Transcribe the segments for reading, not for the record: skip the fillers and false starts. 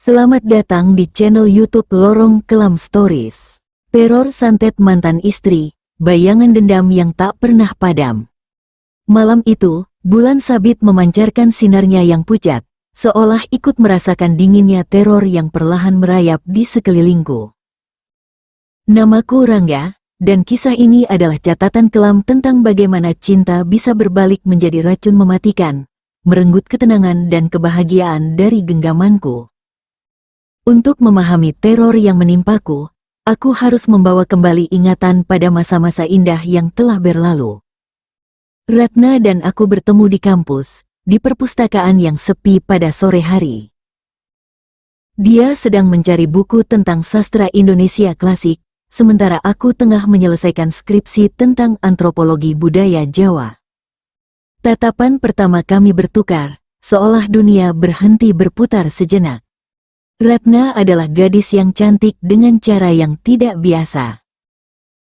Selamat datang di channel YouTube Lorong Kelam Stories. Teror santet mantan istri, bayangan dendam yang tak pernah padam. Malam itu, bulan sabit memancarkan sinarnya yang pucat, seolah ikut merasakan dinginnya teror yang perlahan merayap di sekelilingku. Namaku Rangga, dan kisah ini adalah catatan kelam tentang bagaimana cinta bisa berbalik menjadi racun mematikan, merenggut ketenangan dan kebahagiaan dari genggamanku. Untuk memahami teror yang menimpaku, aku harus membawa kembali ingatan pada masa-masa indah yang telah berlalu. Ratna dan aku bertemu di kampus, di perpustakaan yang sepi pada sore hari. Dia sedang mencari buku tentang sastra Indonesia klasik, sementara aku tengah menyelesaikan skripsi tentang antropologi budaya Jawa. Tatapan pertama kami bertukar, seolah dunia berhenti berputar sejenak. Ratna adalah gadis yang cantik dengan cara yang tidak biasa.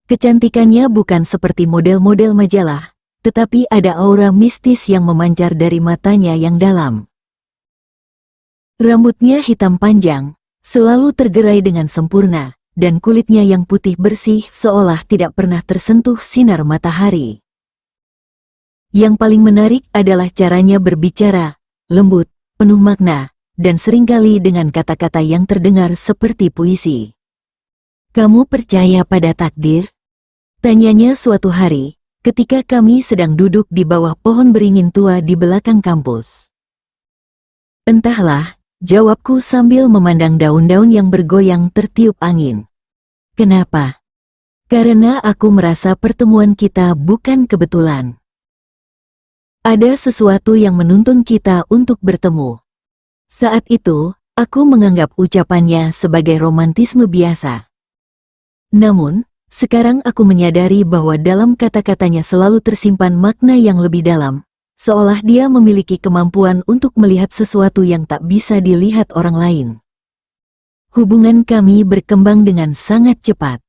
Kecantikannya bukan seperti model-model majalah, tetapi ada aura mistis yang memancar dari matanya yang dalam. Rambutnya hitam panjang, selalu tergerai dengan sempurna, dan kulitnya yang putih bersih seolah tidak pernah tersentuh sinar matahari. Yang paling menarik adalah caranya berbicara, lembut, penuh makna, dan seringkali dengan kata-kata yang terdengar seperti puisi. "Kamu percaya pada takdir?" tanyanya suatu hari, ketika kami sedang duduk di bawah pohon beringin tua di belakang kampus. "Entahlah," jawabku sambil memandang daun-daun yang bergoyang tertiup angin. "Kenapa?" "Karena aku merasa pertemuan kita bukan kebetulan. Ada sesuatu yang menuntun kita untuk bertemu." Saat itu, aku menganggap ucapannya sebagai romantisme biasa. Namun, sekarang aku menyadari bahwa dalam kata-katanya selalu tersimpan makna yang lebih dalam, seolah dia memiliki kemampuan untuk melihat sesuatu yang tak bisa dilihat orang lain. Hubungan kami berkembang dengan sangat cepat.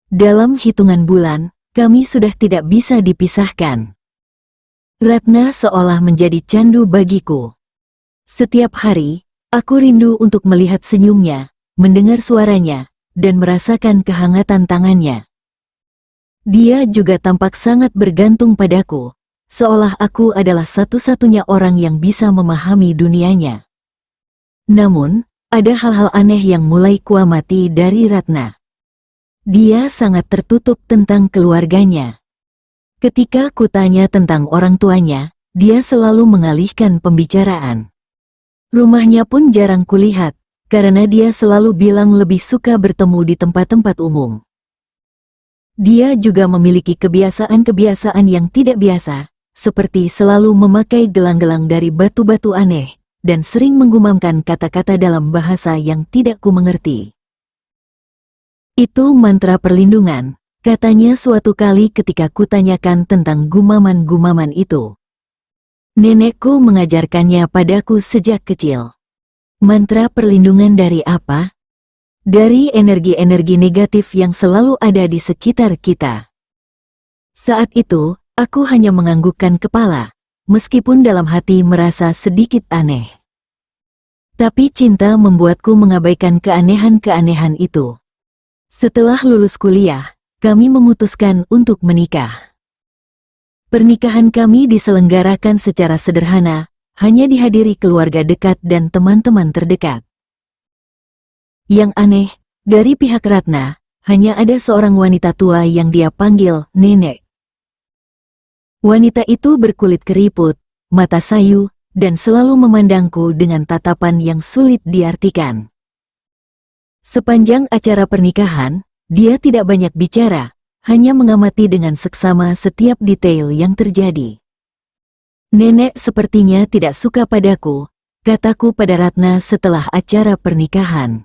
Dalam hitungan bulan, kami sudah tidak bisa dipisahkan. Ratna seolah menjadi candu bagiku. Setiap hari, aku rindu untuk melihat senyumnya, mendengar suaranya, dan merasakan kehangatan tangannya. Dia juga tampak sangat bergantung padaku, seolah aku adalah satu-satunya orang yang bisa memahami dunianya. Namun, ada hal-hal aneh yang mulai kuamati dari Ratna. Dia sangat tertutup tentang keluarganya. Ketika kutanya tentang orang tuanya, dia selalu mengalihkan pembicaraan. Rumahnya pun jarang kulihat, karena dia selalu bilang lebih suka bertemu di tempat-tempat umum. Dia juga memiliki kebiasaan-kebiasaan yang tidak biasa, seperti selalu memakai gelang-gelang dari batu-batu aneh, dan sering menggumamkan kata-kata dalam bahasa yang tidak kumengerti. "Itu mantra perlindungan," katanya suatu kali ketika kutanyakan tentang gumaman-gumaman itu. "Nenekku mengajarkannya padaku sejak kecil." "Mantra perlindungan dari apa?" "Dari energi-energi negatif yang selalu ada di sekitar kita." Saat itu, aku hanya menganggukkan kepala, meskipun dalam hati merasa sedikit aneh. Tapi cinta membuatku mengabaikan keanehan-keanehan itu. Setelah lulus kuliah, kami memutuskan untuk menikah. Pernikahan kami diselenggarakan secara sederhana, hanya dihadiri keluarga dekat dan teman-teman terdekat. Yang aneh, dari pihak Ratna, hanya ada seorang wanita tua yang dia panggil nenek. Wanita itu berkulit keriput, mata sayu, dan selalu memandangku dengan tatapan yang sulit diartikan. Sepanjang acara pernikahan, dia tidak banyak bicara, hanya mengamati dengan seksama setiap detail yang terjadi. "Nenek sepertinya tidak suka padaku," kataku pada Ratna setelah acara pernikahan.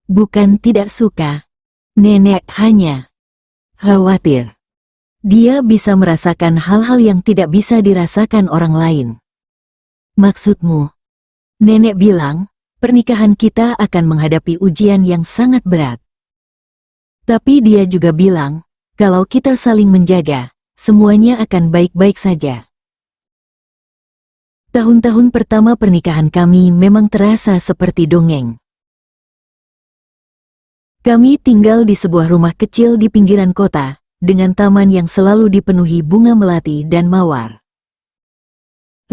"Bukan tidak suka. Nenek hanya khawatir. Dia bisa merasakan hal-hal yang tidak bisa dirasakan orang lain." "Maksudmu?" "Nenek bilang, pernikahan kita akan menghadapi ujian yang sangat berat. Tapi dia juga bilang, kalau kita saling menjaga, semuanya akan baik-baik saja." Tahun-tahun pertama pernikahan kami memang terasa seperti dongeng. Kami tinggal di sebuah rumah kecil di pinggiran kota, dengan taman yang selalu dipenuhi bunga melati dan mawar.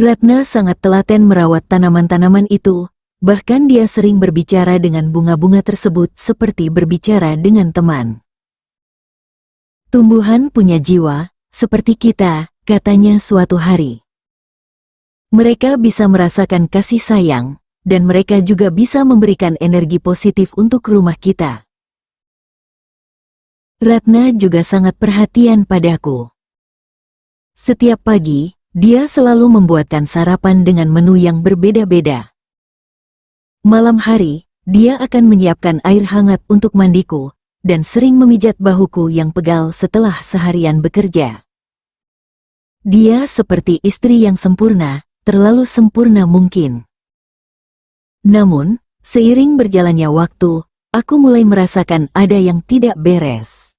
Ratna sangat telaten merawat tanaman-tanaman itu, bahkan dia sering berbicara dengan bunga-bunga tersebut seperti berbicara dengan teman. Tumbuhan punya jiwa, seperti kita, katanya suatu hari. Mereka bisa merasakan kasih sayang, dan mereka juga bisa memberikan energi positif untuk rumah kita. Ratna juga sangat perhatian padaku. Setiap pagi, dia selalu membuatkan sarapan dengan menu yang berbeda-beda. Malam hari, dia akan menyiapkan air hangat untuk mandiku, dan sering memijat bahuku yang pegal setelah seharian bekerja. Dia seperti istri yang sempurna, terlalu sempurna mungkin. Namun, seiring berjalannya waktu, aku mulai merasakan ada yang tidak beres.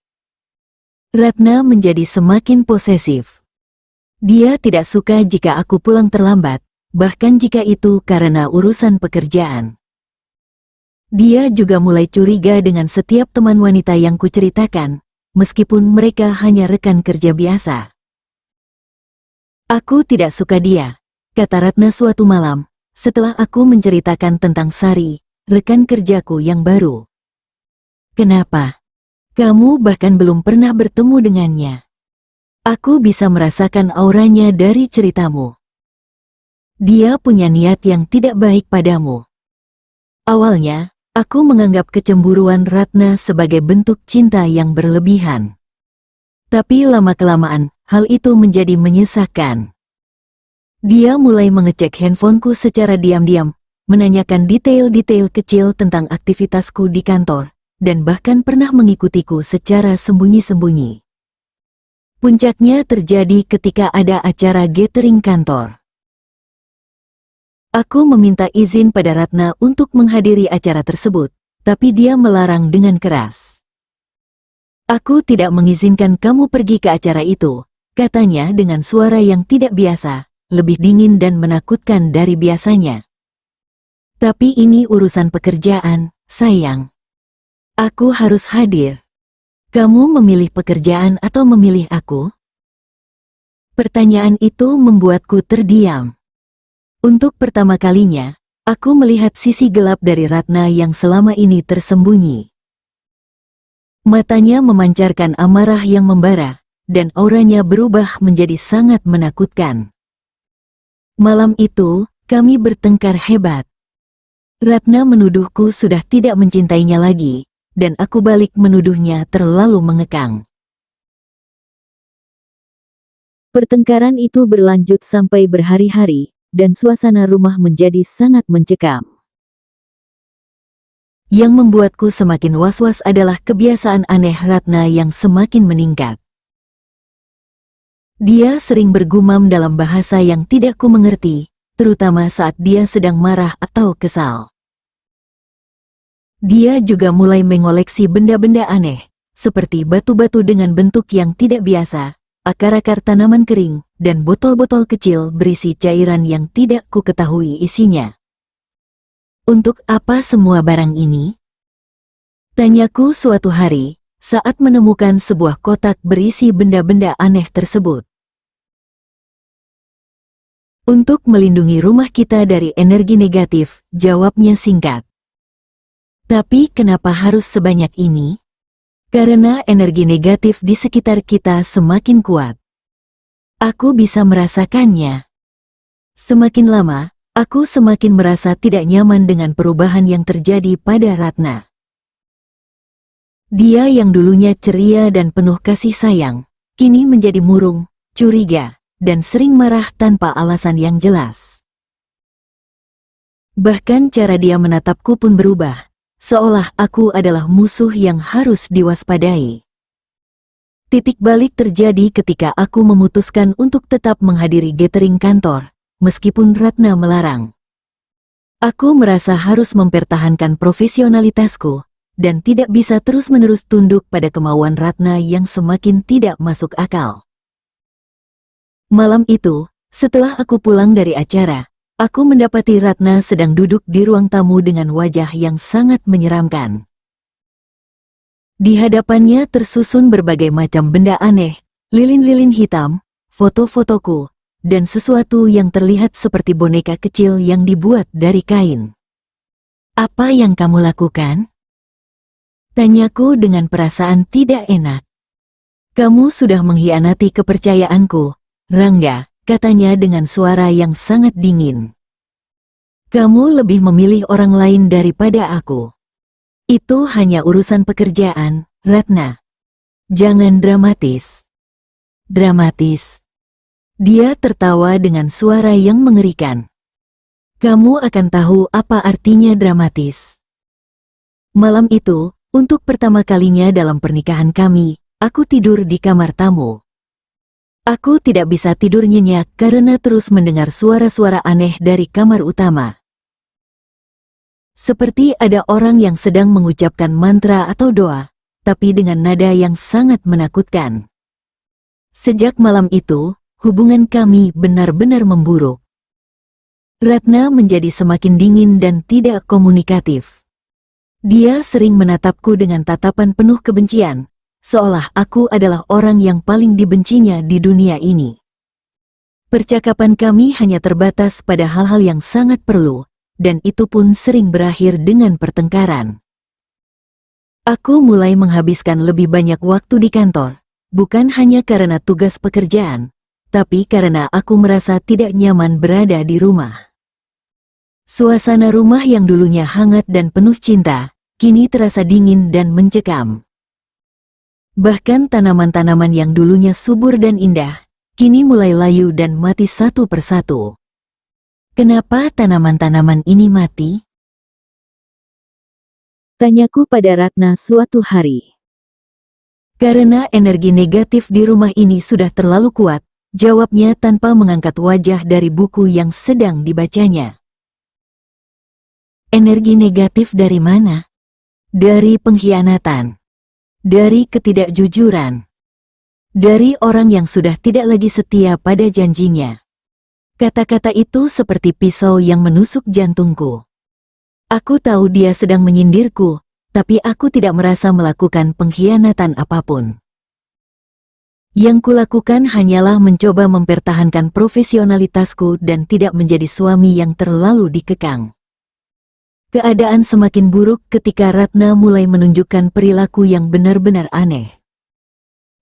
Ratna menjadi semakin posesif. Dia tidak suka jika aku pulang terlambat, bahkan jika itu karena urusan pekerjaan. Dia juga mulai curiga dengan setiap teman wanita yang kuceritakan, meskipun mereka hanya rekan kerja biasa. Aku tidak suka dia, kata Ratna suatu malam, setelah aku menceritakan tentang Sari, rekan kerjaku yang baru. Kenapa? Kamu bahkan belum pernah bertemu dengannya. Aku bisa merasakan auranya dari ceritamu. Dia punya niat yang tidak baik padamu. Awalnya, aku menganggap kecemburuan Ratna sebagai bentuk cinta yang berlebihan. Tapi lama-kelamaan, hal itu menjadi menyesakan. Dia mulai mengecek handphoneku secara diam-diam, menanyakan detail-detail kecil tentang aktivitasku di kantor, dan bahkan pernah mengikutiku secara sembunyi-sembunyi. Puncaknya terjadi ketika ada acara gathering kantor. Aku meminta izin pada Ratna untuk menghadiri acara tersebut, tapi dia melarang dengan keras. Aku tidak mengizinkan kamu pergi ke acara itu, katanya dengan suara yang tidak biasa, lebih dingin dan menakutkan dari biasanya. Tapi ini urusan pekerjaan, sayang. Aku harus hadir. Kamu memilih pekerjaan atau memilih aku? Pertanyaan itu membuatku terdiam. Untuk pertama kalinya, aku melihat sisi gelap dari Ratna yang selama ini tersembunyi. Matanya memancarkan amarah yang membara, dan auranya berubah menjadi sangat menakutkan. Malam itu, kami bertengkar hebat. Ratna menuduhku sudah tidak mencintainya lagi, dan aku balik menuduhnya terlalu mengekang. Pertengkaran itu berlanjut sampai berhari-hari, dan suasana rumah menjadi sangat mencekam. Yang membuatku semakin was-was adalah kebiasaan aneh Ratna yang semakin meningkat. Dia sering bergumam dalam bahasa yang tidak ku mengerti, terutama saat dia sedang marah atau kesal. Dia juga mulai mengoleksi benda-benda aneh, seperti batu-batu dengan bentuk yang tidak biasa, akar-akar tanaman kering, dan botol-botol kecil berisi cairan yang tidak ku ketahui isinya. Untuk apa semua barang ini? Tanyaku suatu hari, saat menemukan sebuah kotak berisi benda-benda aneh tersebut. Untuk melindungi rumah kita dari energi negatif, jawabnya singkat. Tapi kenapa harus sebanyak ini? Karena energi negatif di sekitar kita semakin kuat. Aku bisa merasakannya. Semakin lama, aku semakin merasa tidak nyaman dengan perubahan yang terjadi pada Ratna. Dia yang dulunya ceria dan penuh kasih sayang, kini menjadi murung, curiga, dan sering marah tanpa alasan yang jelas. Bahkan cara dia menatapku pun berubah. Seolah aku adalah musuh yang harus diwaspadai. Titik balik terjadi ketika aku memutuskan untuk tetap menghadiri gathering kantor, meskipun Ratna melarang. Aku merasa harus mempertahankan profesionalitasku, dan tidak bisa terus-menerus tunduk pada kemauan Ratna yang semakin tidak masuk akal. Malam itu, setelah aku pulang dari acara, Aku mendapati Ratna sedang duduk di ruang tamu dengan wajah yang sangat menyeramkan. Di hadapannya tersusun berbagai macam benda aneh, lilin-lilin hitam, foto-fotoku, dan sesuatu yang terlihat seperti boneka kecil yang dibuat dari kain. "Apa yang kamu lakukan?" tanyaku dengan perasaan tidak enak. "Kamu sudah mengkhianati kepercayaanku, Rangga," katanya dengan suara yang sangat dingin. "Kamu lebih memilih orang lain daripada aku. Itu hanya urusan pekerjaan, Ratna. Jangan dramatis." "Dramatis?" Dia tertawa dengan suara yang mengerikan. "Kamu akan tahu apa artinya dramatis." Malam itu, untuk pertama kalinya dalam pernikahan kami, aku tidur di kamar tamu. Aku tidak bisa tidur nyenyak karena terus mendengar suara-suara aneh dari kamar utama. Seperti ada orang yang sedang mengucapkan mantra atau doa, tapi dengan nada yang sangat menakutkan. Sejak malam itu, hubungan kami benar-benar memburuk. Ratna menjadi semakin dingin dan tidak komunikatif. Dia sering menatapku dengan tatapan penuh kebencian, seolah aku adalah orang yang paling dibencinya di dunia ini. Percakapan kami hanya terbatas pada hal-hal yang sangat perlu, dan itu pun sering berakhir dengan pertengkaran. Aku mulai menghabiskan lebih banyak waktu di kantor, bukan hanya karena tugas pekerjaan, tapi karena aku merasa tidak nyaman berada di rumah. Suasana rumah yang dulunya hangat dan penuh cinta, kini terasa dingin dan mencekam. Bahkan tanaman-tanaman yang dulunya subur dan indah, kini mulai layu dan mati satu persatu. "Kenapa tanaman-tanaman ini mati?" tanyaku pada Ratna suatu hari. "Karena energi negatif di rumah ini sudah terlalu kuat," jawabnya tanpa mengangkat wajah dari buku yang sedang dibacanya. "Energi negatif dari mana?" "Dari pengkhianatan. Dari ketidakjujuran. Dari orang yang sudah tidak lagi setia pada janjinya." Kata-kata itu seperti pisau yang menusuk jantungku. Aku tahu dia sedang menyindirku, tapi aku tidak merasa melakukan pengkhianatan apapun. Yang kulakukan hanyalah mencoba mempertahankan profesionalitasku dan tidak menjadi suami yang terlalu dikekang. Keadaan semakin buruk ketika Ratna mulai menunjukkan perilaku yang benar-benar aneh.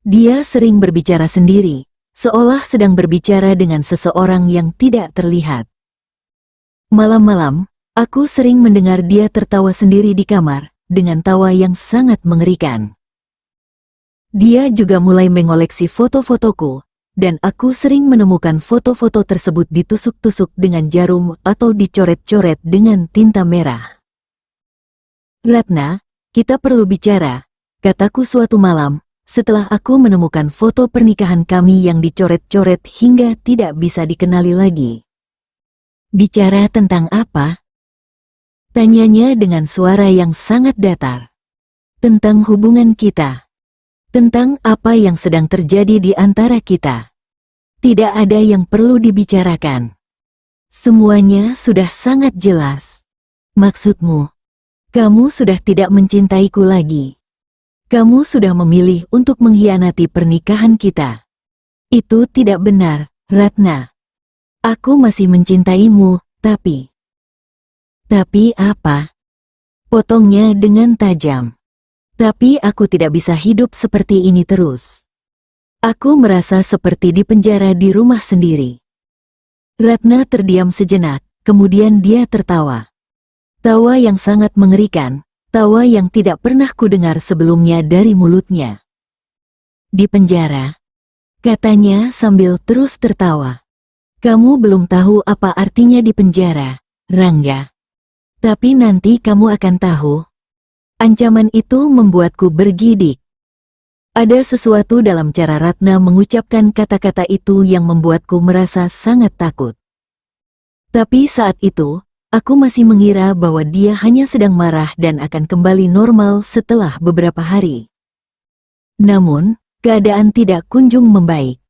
Dia sering berbicara sendiri, seolah sedang berbicara dengan seseorang yang tidak terlihat. Malam-malam, aku sering mendengar dia tertawa sendiri di kamar, dengan tawa yang sangat mengerikan. Dia juga mulai mengoleksi foto-fotoku, dan aku sering menemukan foto-foto tersebut ditusuk-tusuk dengan jarum atau dicoret-coret dengan tinta merah. "Ratna, kita perlu bicara," kataku suatu malam, setelah aku menemukan foto pernikahan kami yang dicoret-coret hingga tidak bisa dikenali lagi. "Bicara tentang apa?" tanyanya dengan suara yang sangat datar. "Tentang hubungan kita. Tentang apa yang sedang terjadi di antara kita. Tidak ada yang perlu dibicarakan. Semuanya sudah sangat jelas. Maksudmu, kamu sudah tidak mencintaiku lagi. Kamu sudah memilih untuk mengkhianati pernikahan kita. Itu tidak benar, Ratna. Aku masih mencintaimu, tapi..." "Tapi apa?" potongnya dengan tajam. "Tapi aku tidak bisa hidup seperti ini terus. Aku merasa seperti di penjara di rumah sendiri." Ratna terdiam sejenak, kemudian dia tertawa. Tawa yang sangat mengerikan. Tawa yang tidak pernah kudengar sebelumnya dari mulutnya. "Di penjara?" katanya sambil terus tertawa. "Kamu belum tahu apa artinya di penjara, Rangga. Tapi nanti kamu akan tahu." Ancaman itu membuatku bergidik. Ada sesuatu dalam cara Ratna mengucapkan kata-kata itu yang membuatku merasa sangat takut. Tapi saat itu, aku masih mengira bahwa dia hanya sedang marah dan akan kembali normal setelah beberapa hari. Namun, keadaan tidak kunjung membaik.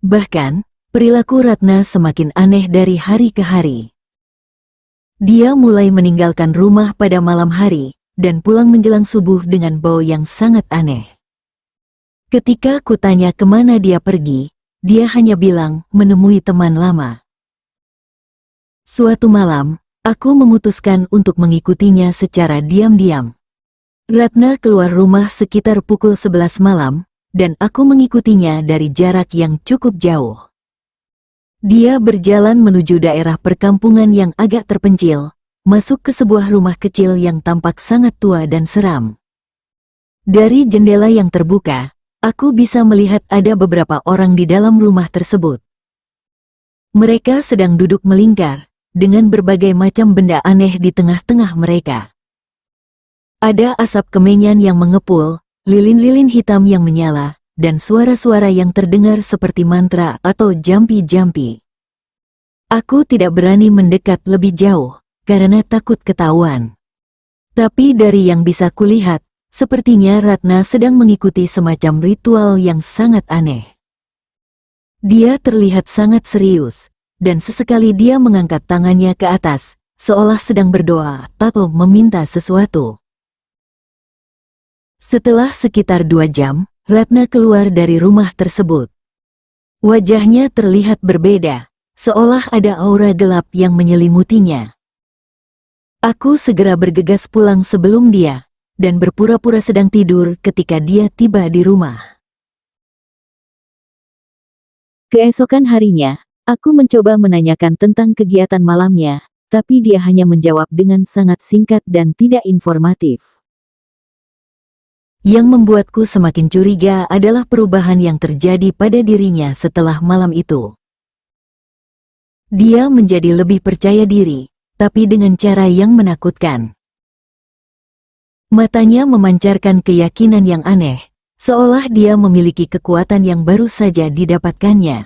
Bahkan, Perilaku Ratna semakin aneh dari hari ke hari. Dia mulai meninggalkan rumah pada malam hari, dan pulang menjelang subuh dengan bau yang sangat aneh. Ketika kutanya kemana dia pergi, dia hanya bilang menemui teman lama. Suatu malam, aku memutuskan untuk mengikutinya secara diam-diam. Ratna keluar rumah sekitar pukul 11 malam, dan aku mengikutinya dari jarak yang cukup jauh. Dia berjalan menuju daerah perkampungan yang agak terpencil, masuk ke sebuah rumah kecil yang tampak sangat tua dan seram. Dari jendela yang terbuka, aku bisa melihat ada beberapa orang di dalam rumah tersebut. Mereka sedang duduk melingkar, dengan berbagai macam benda aneh di tengah-tengah mereka. Ada asap kemenyan yang mengepul, lilin-lilin hitam yang menyala, dan suara-suara yang terdengar seperti mantra atau jampi-jampi. Aku tidak berani mendekat lebih jauh, karena takut ketahuan. Tapi dari yang bisa kulihat, sepertinya Ratna sedang mengikuti semacam ritual yang sangat aneh. Dia terlihat sangat serius, dan sesekali dia mengangkat tangannya ke atas, seolah sedang berdoa atau meminta sesuatu. Setelah sekitar 2 jam, Ratna keluar dari rumah tersebut. Wajahnya terlihat berbeda, seolah ada aura gelap yang menyelimutinya. Aku segera bergegas pulang sebelum dia, dan berpura-pura sedang tidur ketika dia tiba di rumah. Keesokan harinya, aku mencoba menanyakan tentang kegiatan malamnya, tapi dia hanya menjawab dengan sangat singkat dan tidak informatif. Yang membuatku semakin curiga adalah perubahan yang terjadi pada dirinya setelah malam itu. Dia menjadi lebih percaya diri, tapi dengan cara yang menakutkan. Matanya memancarkan keyakinan yang aneh, seolah dia memiliki kekuatan yang baru saja didapatkannya.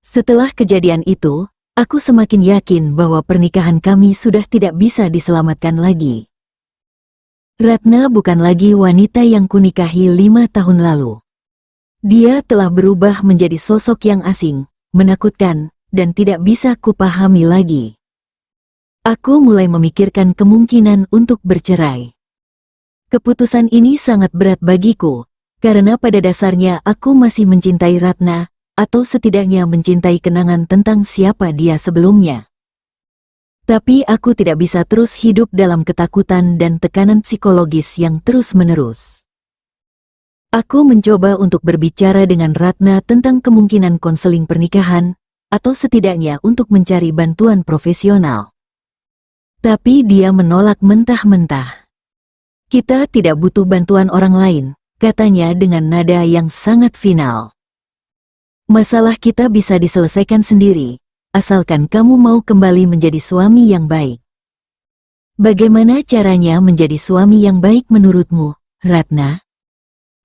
Setelah kejadian itu, aku semakin yakin bahwa pernikahan kami sudah tidak bisa diselamatkan lagi. Ratna bukan lagi wanita yang kunikahi 5 tahun lalu. Dia telah berubah menjadi sosok yang asing, menakutkan, dan tidak bisa kupahami lagi. Aku mulai memikirkan kemungkinan untuk bercerai. Keputusan ini sangat berat bagiku, karena pada dasarnya aku masih mencintai Ratna, atau setidaknya mencintai kenangan tentang siapa dia sebelumnya. Tapi aku tidak bisa terus hidup dalam ketakutan dan tekanan psikologis yang terus-menerus. Aku mencoba untuk berbicara dengan Ratna tentang kemungkinan konseling pernikahan, atau setidaknya untuk mencari bantuan profesional. Tapi dia menolak mentah-mentah. Kita tidak butuh bantuan orang lain, katanya dengan nada yang sangat final. Masalah kita bisa diselesaikan sendiri, asalkan kamu mau kembali menjadi suami yang baik. Bagaimana caranya menjadi suami yang baik menurutmu, Ratna?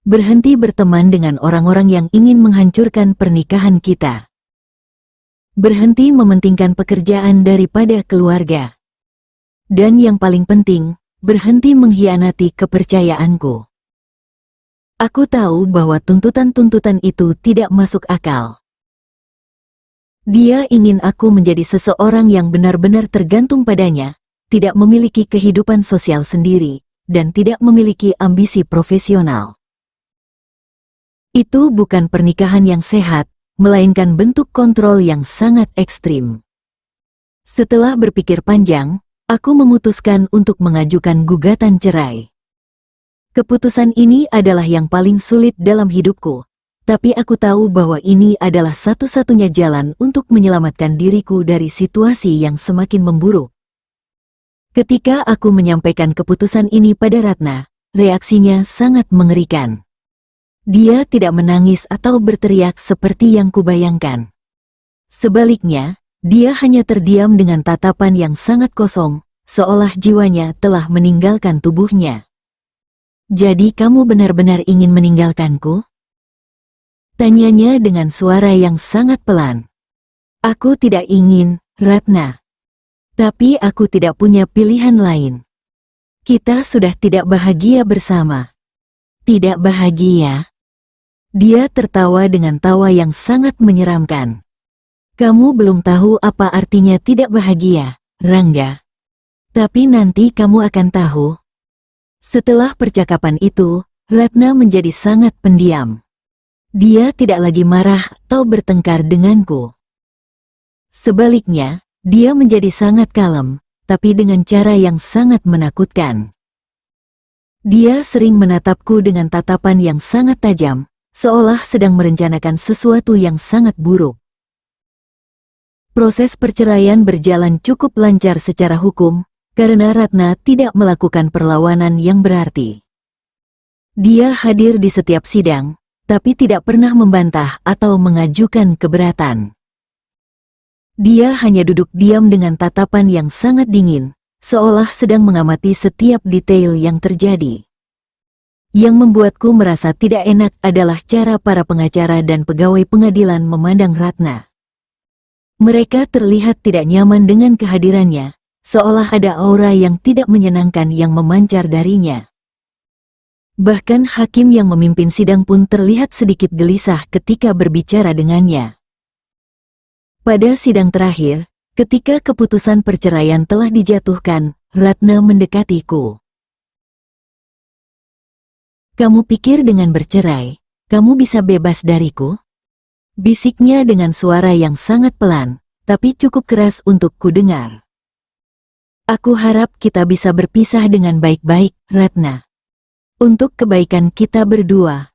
Berhenti berteman dengan orang-orang yang ingin menghancurkan pernikahan kita. Berhenti mementingkan pekerjaan daripada keluarga. Dan yang paling penting, berhenti mengkhianati kepercayaanku. Aku tahu bahwa tuntutan-tuntutan itu tidak masuk akal. Dia ingin aku menjadi seseorang yang benar-benar tergantung padanya, tidak memiliki kehidupan sosial sendiri, dan tidak memiliki ambisi profesional. Itu bukan pernikahan yang sehat, melainkan bentuk kontrol yang sangat ekstrim. Setelah berpikir panjang, aku memutuskan untuk mengajukan gugatan cerai. Keputusan ini adalah yang paling sulit dalam hidupku. Tapi aku tahu bahwa ini adalah satu-satunya jalan untuk menyelamatkan diriku dari situasi yang semakin memburuk. Ketika aku menyampaikan keputusan ini pada Ratna, reaksinya sangat mengerikan. Dia tidak menangis atau berteriak seperti yang kubayangkan. Sebaliknya, dia hanya terdiam dengan tatapan yang sangat kosong, seolah jiwanya telah meninggalkan tubuhnya. Jadi kamu benar-benar ingin meninggalkanku? Tanyanya dengan suara yang sangat pelan. Aku tidak ingin, Ratna. Tapi aku tidak punya pilihan lain. Kita sudah tidak bahagia bersama. Tidak bahagia? Dia tertawa dengan tawa yang sangat menyeramkan. Kamu belum tahu apa artinya tidak bahagia, Rangga. Tapi nanti kamu akan tahu. Setelah percakapan itu, Ratna menjadi sangat pendiam. Dia tidak lagi marah atau bertengkar denganku. Sebaliknya, dia menjadi sangat kalem, tapi dengan cara yang sangat menakutkan. Dia sering menatapku dengan tatapan yang sangat tajam, seolah sedang merencanakan sesuatu yang sangat buruk. Proses perceraian berjalan cukup lancar secara hukum, karena Ratna tidak melakukan perlawanan yang berarti. Dia hadir di setiap sidang, tapi tidak pernah membantah atau mengajukan keberatan. Dia hanya duduk diam dengan tatapan yang sangat dingin, seolah sedang mengamati setiap detail yang terjadi. Yang membuatku merasa tidak enak adalah cara para pengacara dan pegawai pengadilan memandang Ratna. Mereka terlihat tidak nyaman dengan kehadirannya, seolah ada aura yang tidak menyenangkan yang memancar darinya. Bahkan hakim yang memimpin sidang pun terlihat sedikit gelisah ketika berbicara dengannya. Pada sidang terakhir, ketika keputusan perceraian telah dijatuhkan, Ratna mendekatiku. Kamu pikir dengan bercerai, kamu bisa bebas dariku? Bisiknya dengan suara yang sangat pelan, tapi cukup keras untuk ku dengar. Aku harap kita bisa berpisah dengan baik-baik, Ratna. Untuk kebaikan kita berdua.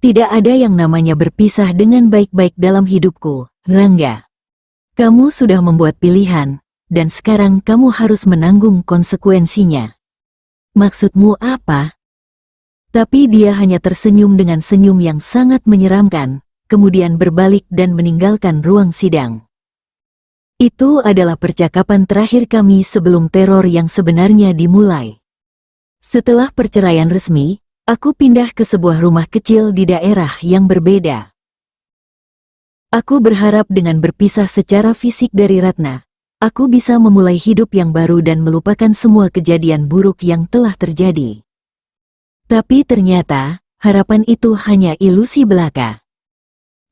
Tidak ada yang namanya berpisah dengan baik-baik dalam hidupku, Rangga. Kamu sudah membuat pilihan, dan sekarang kamu harus menanggung konsekuensinya. Maksudmu apa? Tapi dia hanya tersenyum dengan senyum yang sangat menyeramkan, kemudian berbalik dan meninggalkan ruang sidang. Itu adalah percakapan terakhir kami sebelum teror yang sebenarnya dimulai. Setelah perceraian resmi, aku pindah ke sebuah rumah kecil di daerah yang berbeda. Aku berharap dengan berpisah secara fisik dari Ratna, aku bisa memulai hidup yang baru dan melupakan semua kejadian buruk yang telah terjadi. Tapi ternyata, harapan itu hanya ilusi belaka.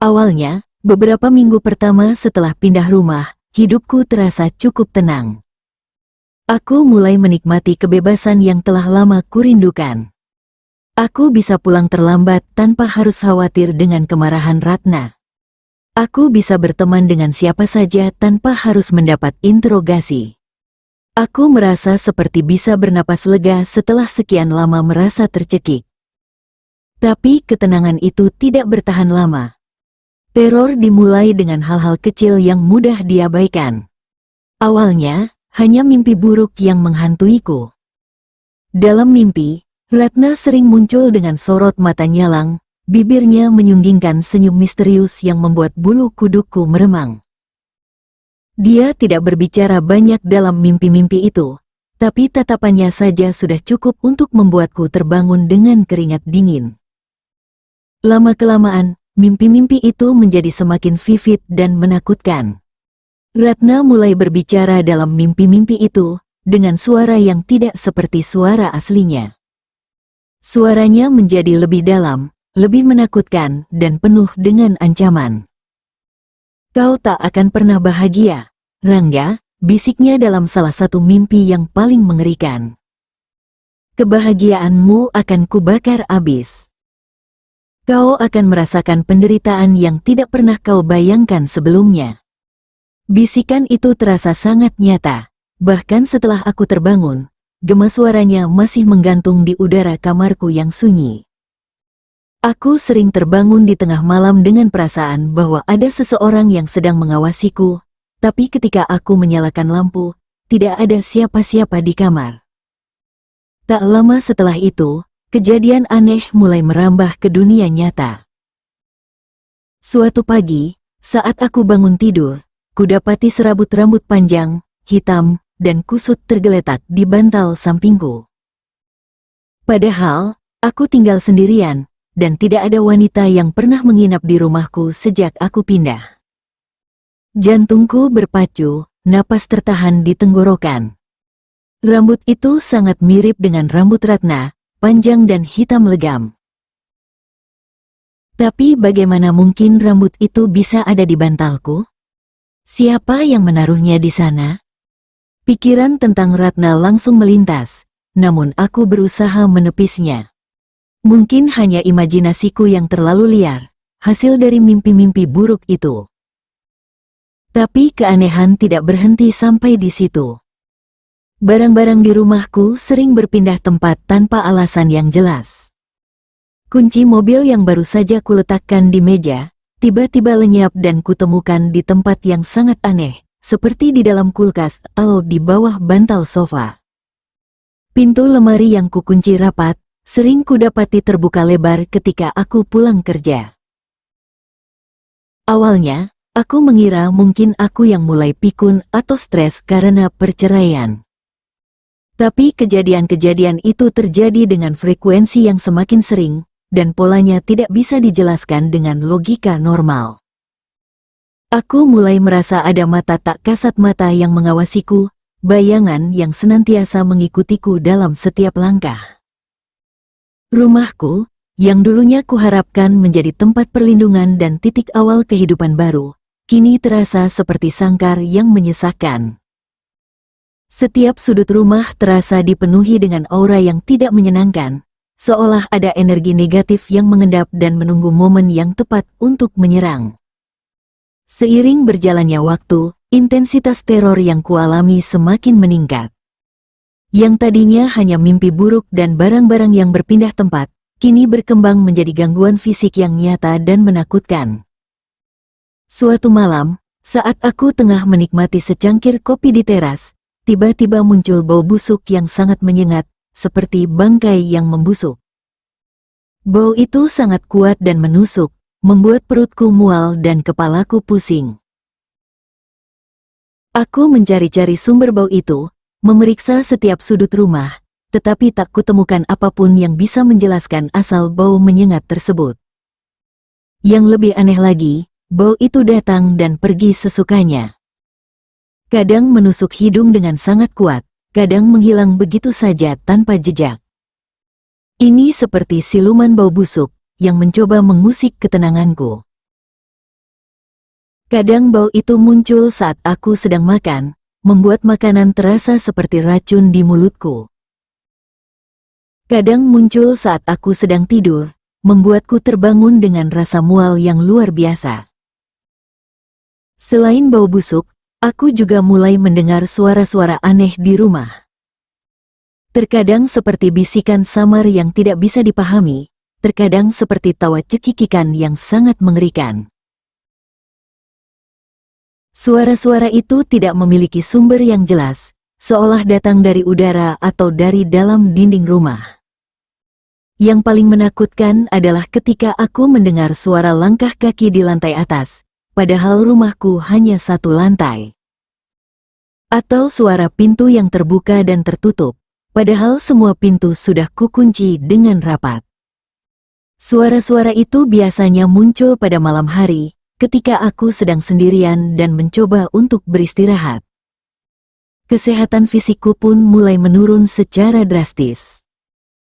Awalnya, beberapa minggu pertama setelah pindah rumah, hidupku terasa cukup tenang. Aku mulai menikmati kebebasan yang telah lama kurindukan. Aku bisa pulang terlambat tanpa harus khawatir dengan kemarahan Ratna. Aku bisa berteman dengan siapa saja tanpa harus mendapat interogasi. Aku merasa seperti bisa bernapas lega setelah sekian lama merasa tercekik. Tapi ketenangan itu tidak bertahan lama. Teror dimulai dengan hal-hal kecil yang mudah diabaikan. Awalnya, hanya mimpi buruk yang menghantuiku. Dalam mimpi, Ratna sering muncul dengan sorot mata nyalang, bibirnya menyunggingkan senyum misterius yang membuat bulu kudukku meremang. Dia tidak berbicara banyak dalam mimpi-mimpi itu, tapi tatapannya saja sudah cukup untuk membuatku terbangun dengan keringat dingin. Lama-kelamaan, mimpi-mimpi itu menjadi semakin vivid dan menakutkan. Ratna mulai berbicara dalam mimpi-mimpi itu, dengan suara yang tidak seperti suara aslinya. Suaranya menjadi lebih dalam, lebih menakutkan, dan penuh dengan ancaman. Kau tak akan pernah bahagia, Rangga, bisiknya dalam salah satu mimpi yang paling mengerikan. Kebahagiaanmu akan kubakar abis. Kau akan merasakan penderitaan yang tidak pernah kau bayangkan sebelumnya. Bisikan itu terasa sangat nyata, bahkan setelah aku terbangun, gema suaranya masih menggantung di udara kamarku yang sunyi. Aku sering terbangun di tengah malam dengan perasaan bahwa ada seseorang yang sedang mengawasiku, tapi ketika aku menyalakan lampu, tidak ada siapa-siapa di kamar. Tak lama setelah itu, kejadian aneh mulai merambah ke dunia nyata. Suatu pagi, saat aku bangun tidur, kudapati serabut rambut panjang, hitam, dan kusut tergeletak di bantal sampingku. Padahal, aku tinggal sendirian, dan tidak ada wanita yang pernah menginap di rumahku sejak aku pindah. Jantungku berpacu, napas tertahan di tenggorokan. Rambut itu sangat mirip dengan rambut Ratna, panjang dan hitam legam. Tapi bagaimana mungkin rambut itu bisa ada di bantalku? Siapa yang menaruhnya di sana? Pikiran tentang Ratna langsung melintas, namun aku berusaha menepisnya. Mungkin hanya imajinasiku yang terlalu liar, hasil dari mimpi-mimpi buruk itu. Tapi keanehan tidak berhenti sampai di situ. Barang-barang di rumahku sering berpindah tempat tanpa alasan yang jelas. Kunci mobil yang baru saja kuletakkan di meja, tiba-tiba lenyap dan kutemukan di tempat yang sangat aneh, seperti di dalam kulkas atau di bawah bantal sofa. Pintu lemari yang kukunci rapat, sering kudapati terbuka lebar ketika aku pulang kerja. Awalnya, aku mengira mungkin aku yang mulai pikun atau stres karena perceraian. Tapi kejadian-kejadian itu terjadi dengan frekuensi yang semakin sering, dan polanya tidak bisa dijelaskan dengan logika normal. Aku mulai merasa ada mata tak kasat mata yang mengawasiku, bayangan yang senantiasa mengikutiku dalam setiap langkah. Rumahku, yang dulunya kuharapkan menjadi tempat perlindungan dan titik awal kehidupan baru, kini terasa seperti sangkar yang menyesakkan. Setiap sudut rumah terasa dipenuhi dengan aura yang tidak menyenangkan, seolah ada energi negatif yang mengendap dan menunggu momen yang tepat untuk menyerang. Seiring berjalannya waktu, intensitas teror yang kualami semakin meningkat. Yang tadinya hanya mimpi buruk dan barang-barang yang berpindah tempat, kini berkembang menjadi gangguan fisik yang nyata dan menakutkan. Suatu malam, saat aku tengah menikmati secangkir kopi di teras, tiba-tiba muncul bau busuk yang sangat menyengat, seperti bangkai yang membusuk. Bau itu sangat kuat dan menusuk, membuat perutku mual dan kepalaku pusing. Aku mencari-cari sumber bau itu, memeriksa setiap sudut rumah, tetapi tak kutemukan apapun yang bisa menjelaskan asal bau menyengat tersebut. Yang lebih aneh lagi, bau itu datang dan pergi sesukanya. Kadang menusuk hidung dengan sangat kuat, kadang menghilang begitu saja tanpa jejak. Ini seperti siluman bau busuk yang mencoba mengusik ketenanganku. Kadang bau itu muncul saat aku sedang makan, membuat makanan terasa seperti racun di mulutku. Kadang muncul saat aku sedang tidur, membuatku terbangun dengan rasa mual yang luar biasa. Selain bau busuk, aku juga mulai mendengar suara-suara aneh di rumah. Terkadang seperti bisikan samar yang tidak bisa dipahami, terkadang seperti tawa cekikikan yang sangat mengerikan. Suara-suara itu tidak memiliki sumber yang jelas, seolah datang dari udara atau dari dalam dinding rumah. Yang paling menakutkan adalah ketika aku mendengar suara langkah kaki di lantai atas, padahal rumahku hanya satu lantai. Atau suara pintu yang terbuka dan tertutup, padahal semua pintu sudah kukunci dengan rapat. Suara-suara itu biasanya muncul pada malam hari, ketika aku sedang sendirian dan mencoba untuk beristirahat. Kesehatan fisikku pun mulai menurun secara drastis.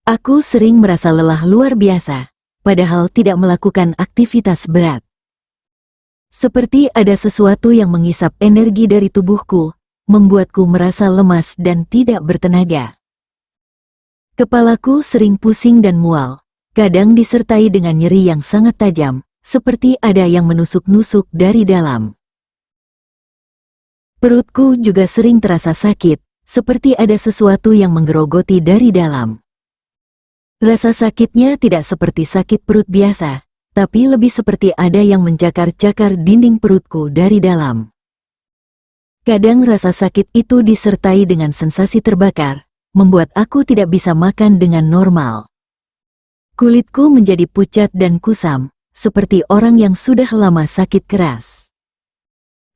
Aku sering merasa lelah luar biasa, padahal tidak melakukan aktivitas berat. Seperti ada sesuatu yang mengisap energi dari tubuhku, membuatku merasa lemas dan tidak bertenaga. Kepalaku sering pusing dan mual, kadang disertai dengan nyeri yang sangat tajam, seperti ada yang menusuk-nusuk dari dalam. Perutku juga sering terasa sakit, seperti ada sesuatu yang menggerogoti dari dalam. Rasa sakitnya tidak seperti sakit perut biasa, tapi lebih seperti ada yang mencakar-cakar dinding perutku dari dalam. Kadang rasa sakit itu disertai dengan sensasi terbakar, membuat aku tidak bisa makan dengan normal. Kulitku menjadi pucat dan kusam, seperti orang yang sudah lama sakit keras.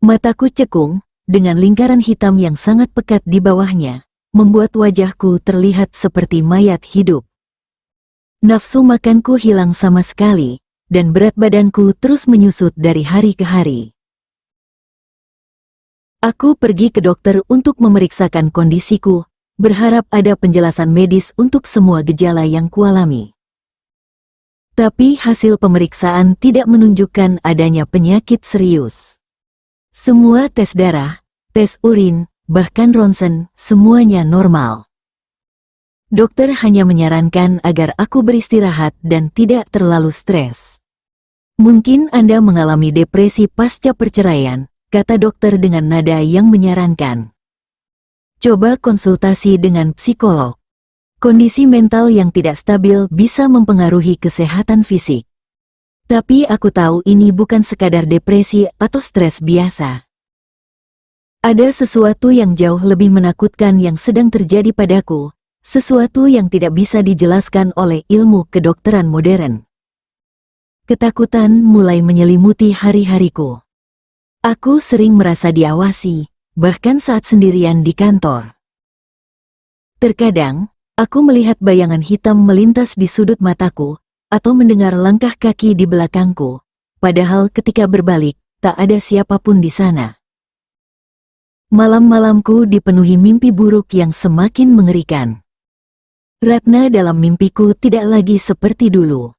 Mataku cekung, dengan lingkaran hitam yang sangat pekat di bawahnya, membuat wajahku terlihat seperti mayat hidup. Nafsu makanku hilang sama sekali, dan berat badanku terus menyusut dari hari ke hari. Aku pergi ke dokter untuk memeriksakan kondisiku, berharap ada penjelasan medis untuk semua gejala yang kualami. Tapi hasil pemeriksaan tidak menunjukkan adanya penyakit serius. Semua tes darah, tes urin, bahkan ronsen, semuanya normal. Dokter hanya menyarankan agar aku beristirahat dan tidak terlalu stres. Mungkin Anda mengalami depresi pasca perceraian, kata dokter dengan nada yang menyarankan. Coba konsultasi dengan psikolog. Kondisi mental yang tidak stabil bisa mempengaruhi kesehatan fisik. Tapi aku tahu ini bukan sekadar depresi atau stres biasa. Ada sesuatu yang jauh lebih menakutkan yang sedang terjadi padaku, sesuatu yang tidak bisa dijelaskan oleh ilmu kedokteran modern. Ketakutan mulai menyelimuti hari-hariku. Aku sering merasa diawasi, bahkan saat sendirian di kantor. Terkadang, aku melihat bayangan hitam melintas di sudut mataku, atau mendengar langkah kaki di belakangku, padahal ketika berbalik, tak ada siapapun di sana. Malam-malamku dipenuhi mimpi buruk yang semakin mengerikan. Ratna dalam mimpiku tidak lagi seperti dulu.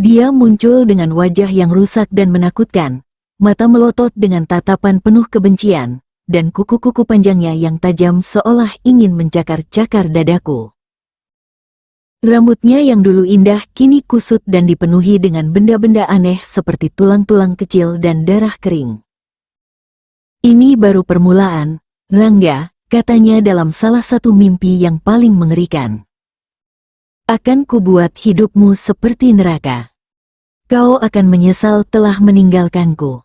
Dia muncul dengan wajah yang rusak dan menakutkan, mata melotot dengan tatapan penuh kebencian, dan kuku-kuku panjangnya yang tajam seolah ingin mencakar-cakar dadaku. Rambutnya yang dulu indah kini kusut dan dipenuhi dengan benda-benda aneh seperti tulang-tulang kecil dan darah kering. Ini baru permulaan, Rangga, katanya dalam salah satu mimpi yang paling mengerikan. Akan kubuat hidupmu seperti neraka. Kau akan menyesal telah meninggalkanku.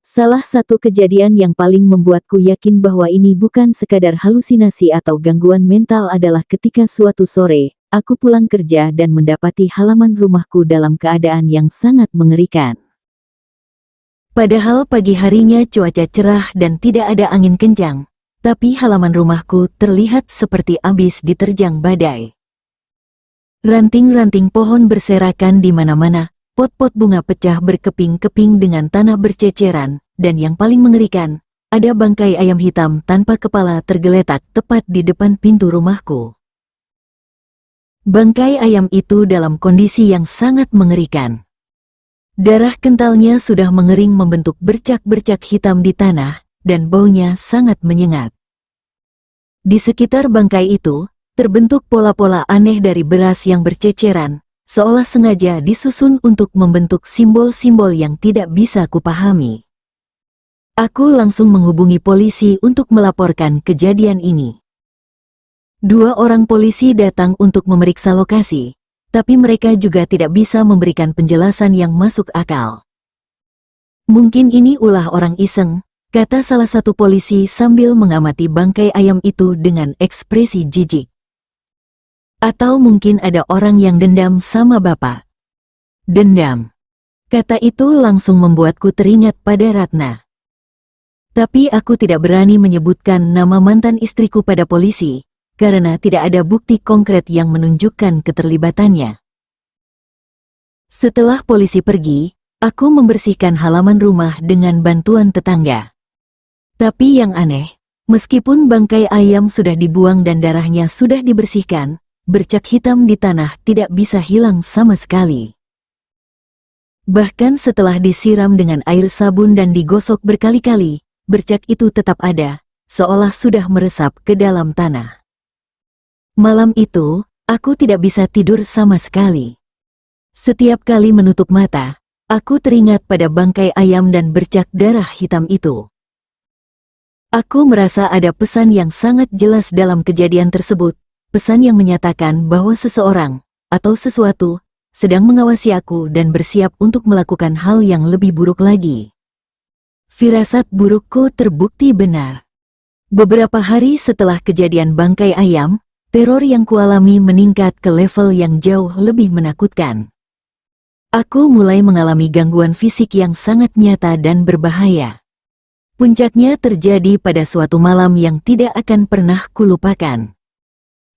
Salah satu kejadian yang paling membuatku yakin bahwa ini bukan sekadar halusinasi atau gangguan mental adalah ketika suatu sore, aku pulang kerja dan mendapati halaman rumahku dalam keadaan yang sangat mengerikan. Padahal pagi harinya cuaca cerah dan tidak ada angin kencang, tapi halaman rumahku terlihat seperti habis diterjang badai. Ranting-ranting pohon berserakan di mana-mana, pot-pot bunga pecah berkeping-keping dengan tanah berceceran, dan yang paling mengerikan, ada bangkai ayam hitam tanpa kepala tergeletak tepat di depan pintu rumahku. Bangkai ayam itu dalam kondisi yang sangat mengerikan. Darah kentalnya sudah mengering membentuk bercak-bercak hitam di tanah, dan baunya sangat menyengat. Di sekitar bangkai itu, terbentuk pola-pola aneh dari beras yang berceceran, seolah sengaja disusun untuk membentuk simbol-simbol yang tidak bisa kupahami. Aku langsung menghubungi polisi untuk melaporkan kejadian ini. 2 orang polisi datang untuk memeriksa lokasi, tapi mereka juga tidak bisa memberikan penjelasan yang masuk akal. Mungkin ini ulah orang iseng, kata salah satu polisi sambil mengamati bangkai ayam itu dengan ekspresi jijik. Atau mungkin ada orang yang dendam sama bapak. Dendam. Kata itu langsung membuatku teringat pada Ratna. Tapi aku tidak berani menyebutkan nama mantan istriku pada polisi, karena tidak ada bukti konkret yang menunjukkan keterlibatannya. Setelah polisi pergi, aku membersihkan halaman rumah dengan bantuan tetangga. Tapi yang aneh, meskipun bangkai ayam sudah dibuang dan darahnya sudah dibersihkan, bercak hitam di tanah tidak bisa hilang sama sekali. Bahkan setelah disiram dengan air sabun dan digosok berkali-kali, bercak itu tetap ada, seolah sudah meresap ke dalam tanah. Malam itu, aku tidak bisa tidur sama sekali. Setiap kali menutup mata, aku teringat pada bangkai ayam dan bercak darah hitam itu. Aku merasa ada pesan yang sangat jelas dalam kejadian tersebut, pesan yang menyatakan bahwa seseorang, atau sesuatu, sedang mengawasi aku dan bersiap untuk melakukan hal yang lebih buruk lagi. Firasat burukku terbukti benar. Beberapa hari setelah kejadian bangkai ayam, teror yang kualami meningkat ke level yang jauh lebih menakutkan. Aku mulai mengalami gangguan fisik yang sangat nyata dan berbahaya. Puncaknya terjadi pada suatu malam yang tidak akan pernah kulupakan.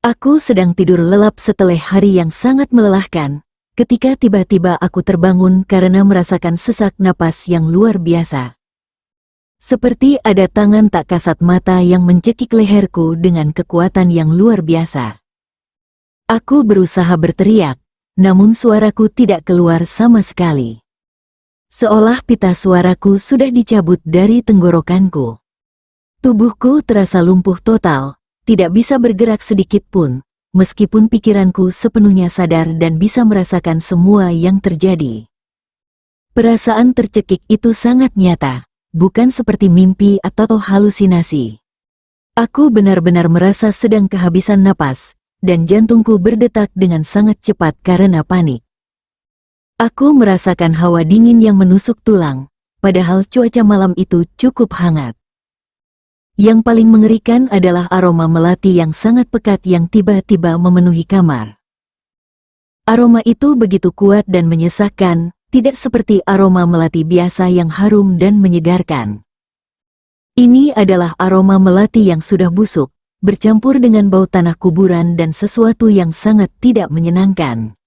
Aku sedang tidur lelap setelah hari yang sangat melelahkan, ketika tiba-tiba aku terbangun karena merasakan sesak napas yang luar biasa. Seperti ada tangan tak kasat mata yang mencekik leherku dengan kekuatan yang luar biasa. Aku berusaha berteriak, namun suaraku tidak keluar sama sekali. Seolah pita suaraku sudah dicabut dari tenggorokanku. Tubuhku terasa lumpuh total, tidak bisa bergerak sedikit pun, meskipun pikiranku sepenuhnya sadar dan bisa merasakan semua yang terjadi. Perasaan tercekik itu sangat nyata, bukan seperti mimpi atau halusinasi. Aku benar-benar merasa sedang kehabisan napas, dan jantungku berdetak dengan sangat cepat karena panik. Aku merasakan hawa dingin yang menusuk tulang, padahal cuaca malam itu cukup hangat. Yang paling mengerikan adalah aroma melati yang sangat pekat yang tiba-tiba memenuhi kamar. Aroma itu begitu kuat dan menyesakkan, tidak seperti aroma melati biasa yang harum dan menyegarkan. Ini adalah aroma melati yang sudah busuk, bercampur dengan bau tanah kuburan dan sesuatu yang sangat tidak menyenangkan.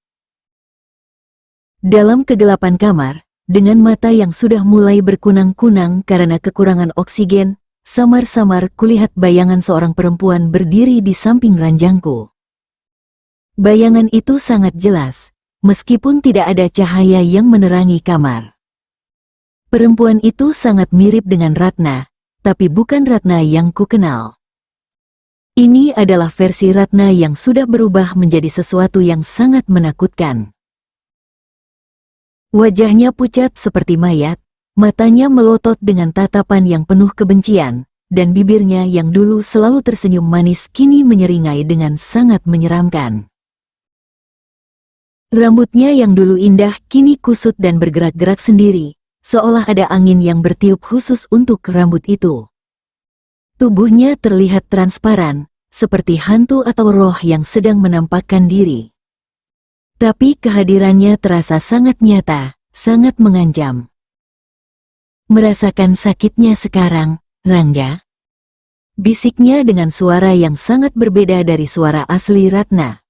Dalam kegelapan kamar, dengan mata yang sudah mulai berkunang-kunang karena kekurangan oksigen, samar-samar kulihat bayangan seorang perempuan berdiri di samping ranjangku. Bayangan itu sangat jelas, meskipun tidak ada cahaya yang menerangi kamar. Perempuan itu sangat mirip dengan Ratna, tapi bukan Ratna yang kukenal. Ini adalah versi Ratna yang sudah berubah menjadi sesuatu yang sangat menakutkan. Wajahnya pucat seperti mayat, matanya melotot dengan tatapan yang penuh kebencian, dan bibirnya yang dulu selalu tersenyum manis kini menyeringai dengan sangat menyeramkan. Rambutnya yang dulu indah kini kusut dan bergerak-gerak sendiri, seolah ada angin yang bertiup khusus untuk rambut itu. Tubuhnya terlihat transparan, seperti hantu atau roh yang sedang menampakkan diri. Tapi kehadirannya terasa sangat nyata, sangat mengancam. Merasakan sakitnya sekarang, Rangga? Bisiknya dengan suara yang sangat berbeda dari suara asli Ratna.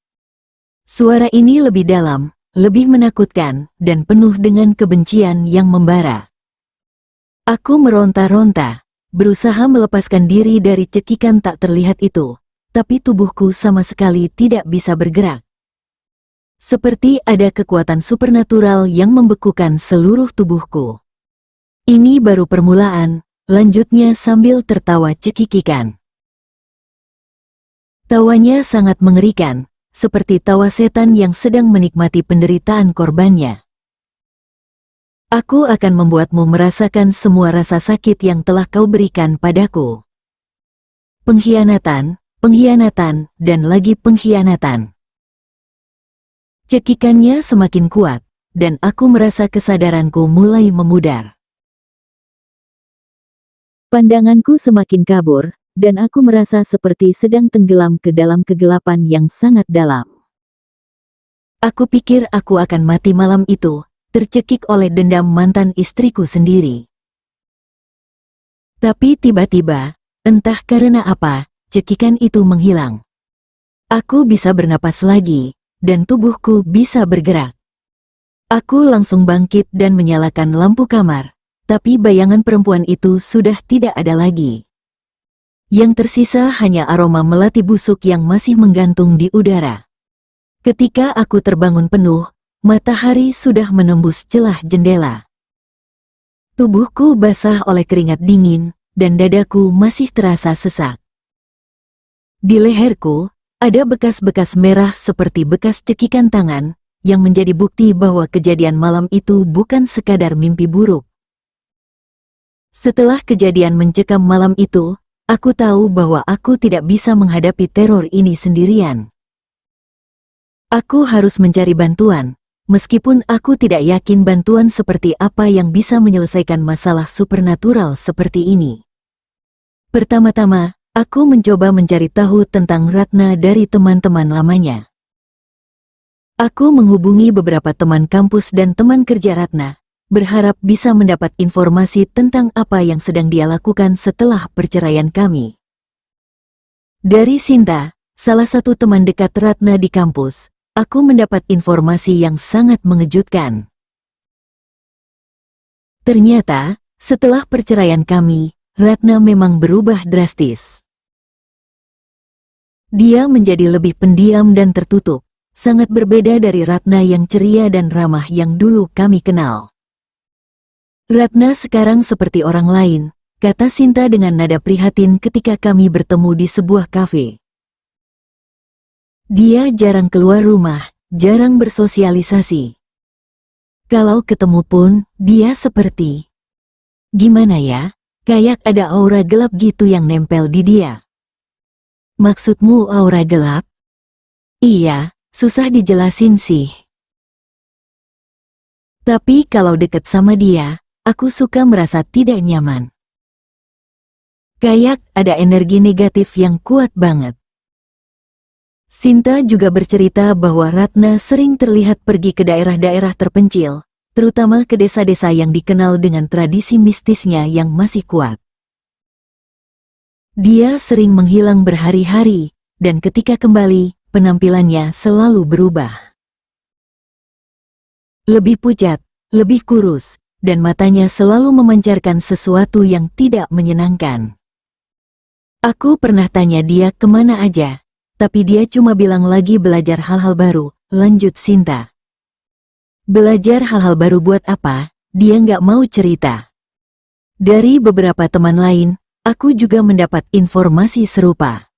Suara ini lebih dalam, lebih menakutkan, dan penuh dengan kebencian yang membara. Aku meronta-ronta, berusaha melepaskan diri dari cekikan tak terlihat itu, tapi tubuhku sama sekali tidak bisa bergerak. Seperti ada kekuatan supernatural yang membekukan seluruh tubuhku. Ini baru permulaan, lanjutnya sambil tertawa cekikikan. Tawanya sangat mengerikan, seperti tawa setan yang sedang menikmati penderitaan korbannya. Aku akan membuatmu merasakan semua rasa sakit yang telah kau berikan padaku. Pengkhianatan, pengkhianatan, dan lagi pengkhianatan. Cekikannya semakin kuat, dan aku merasa kesadaranku mulai memudar. Pandanganku semakin kabur, dan aku merasa seperti sedang tenggelam ke dalam kegelapan yang sangat dalam. Aku pikir aku akan mati malam itu, tercekik oleh dendam mantan istriku sendiri. Tapi tiba-tiba, entah karena apa, cekikan itu menghilang. Aku bisa bernapas lagi, dan tubuhku bisa bergerak. Aku langsung bangkit dan menyalakan lampu kamar, tapi bayangan perempuan itu sudah tidak ada lagi. Yang tersisa hanya aroma melati busuk yang masih menggantung di udara. Ketika aku terbangun penuh, matahari sudah menembus celah jendela. Tubuhku basah oleh keringat dingin, dan dadaku masih terasa sesak. Di leherku, ada bekas-bekas merah seperti bekas cekikan tangan, yang menjadi bukti bahwa kejadian malam itu bukan sekadar mimpi buruk. Setelah kejadian mencekam malam itu, aku tahu bahwa aku tidak bisa menghadapi teror ini sendirian. Aku harus mencari bantuan, meskipun aku tidak yakin bantuan seperti apa yang bisa menyelesaikan masalah supernatural seperti ini. Pertama-tama, aku mencoba mencari tahu tentang Ratna dari teman-teman lamanya. Aku menghubungi beberapa teman kampus dan teman kerja Ratna, berharap bisa mendapat informasi tentang apa yang sedang dia lakukan setelah perceraian kami. Dari Sinta, salah satu teman dekat Ratna di kampus, aku mendapat informasi yang sangat mengejutkan. Ternyata, setelah perceraian kami, Ratna memang berubah drastis. Dia menjadi lebih pendiam dan tertutup, sangat berbeda dari Ratna yang ceria dan ramah yang dulu kami kenal. Ratna sekarang seperti orang lain, kata Sinta dengan nada prihatin ketika kami bertemu di sebuah kafe. Dia jarang keluar rumah, jarang bersosialisasi. Kalau ketemu pun, dia seperti... Gimana ya? Kayak ada aura gelap gitu yang nempel di dia. Maksudmu aura gelap? Iya, susah dijelasin sih. Tapi kalau deket sama dia, aku suka merasa tidak nyaman. Kayak ada energi negatif yang kuat banget. Sinta juga bercerita bahwa Ratna sering terlihat pergi ke daerah-daerah terpencil, terutama ke desa-desa yang dikenal dengan tradisi mistisnya yang masih kuat. Dia sering menghilang berhari-hari, dan ketika kembali, penampilannya selalu berubah. Lebih pucat, lebih kurus, dan matanya selalu memancarkan sesuatu yang tidak menyenangkan. Aku pernah tanya dia kemana aja, tapi dia cuma bilang lagi belajar hal-hal baru, lanjut Sinta. Belajar hal-hal baru buat apa? Dia nggak mau cerita. Dari beberapa teman lain, aku juga mendapat informasi serupa.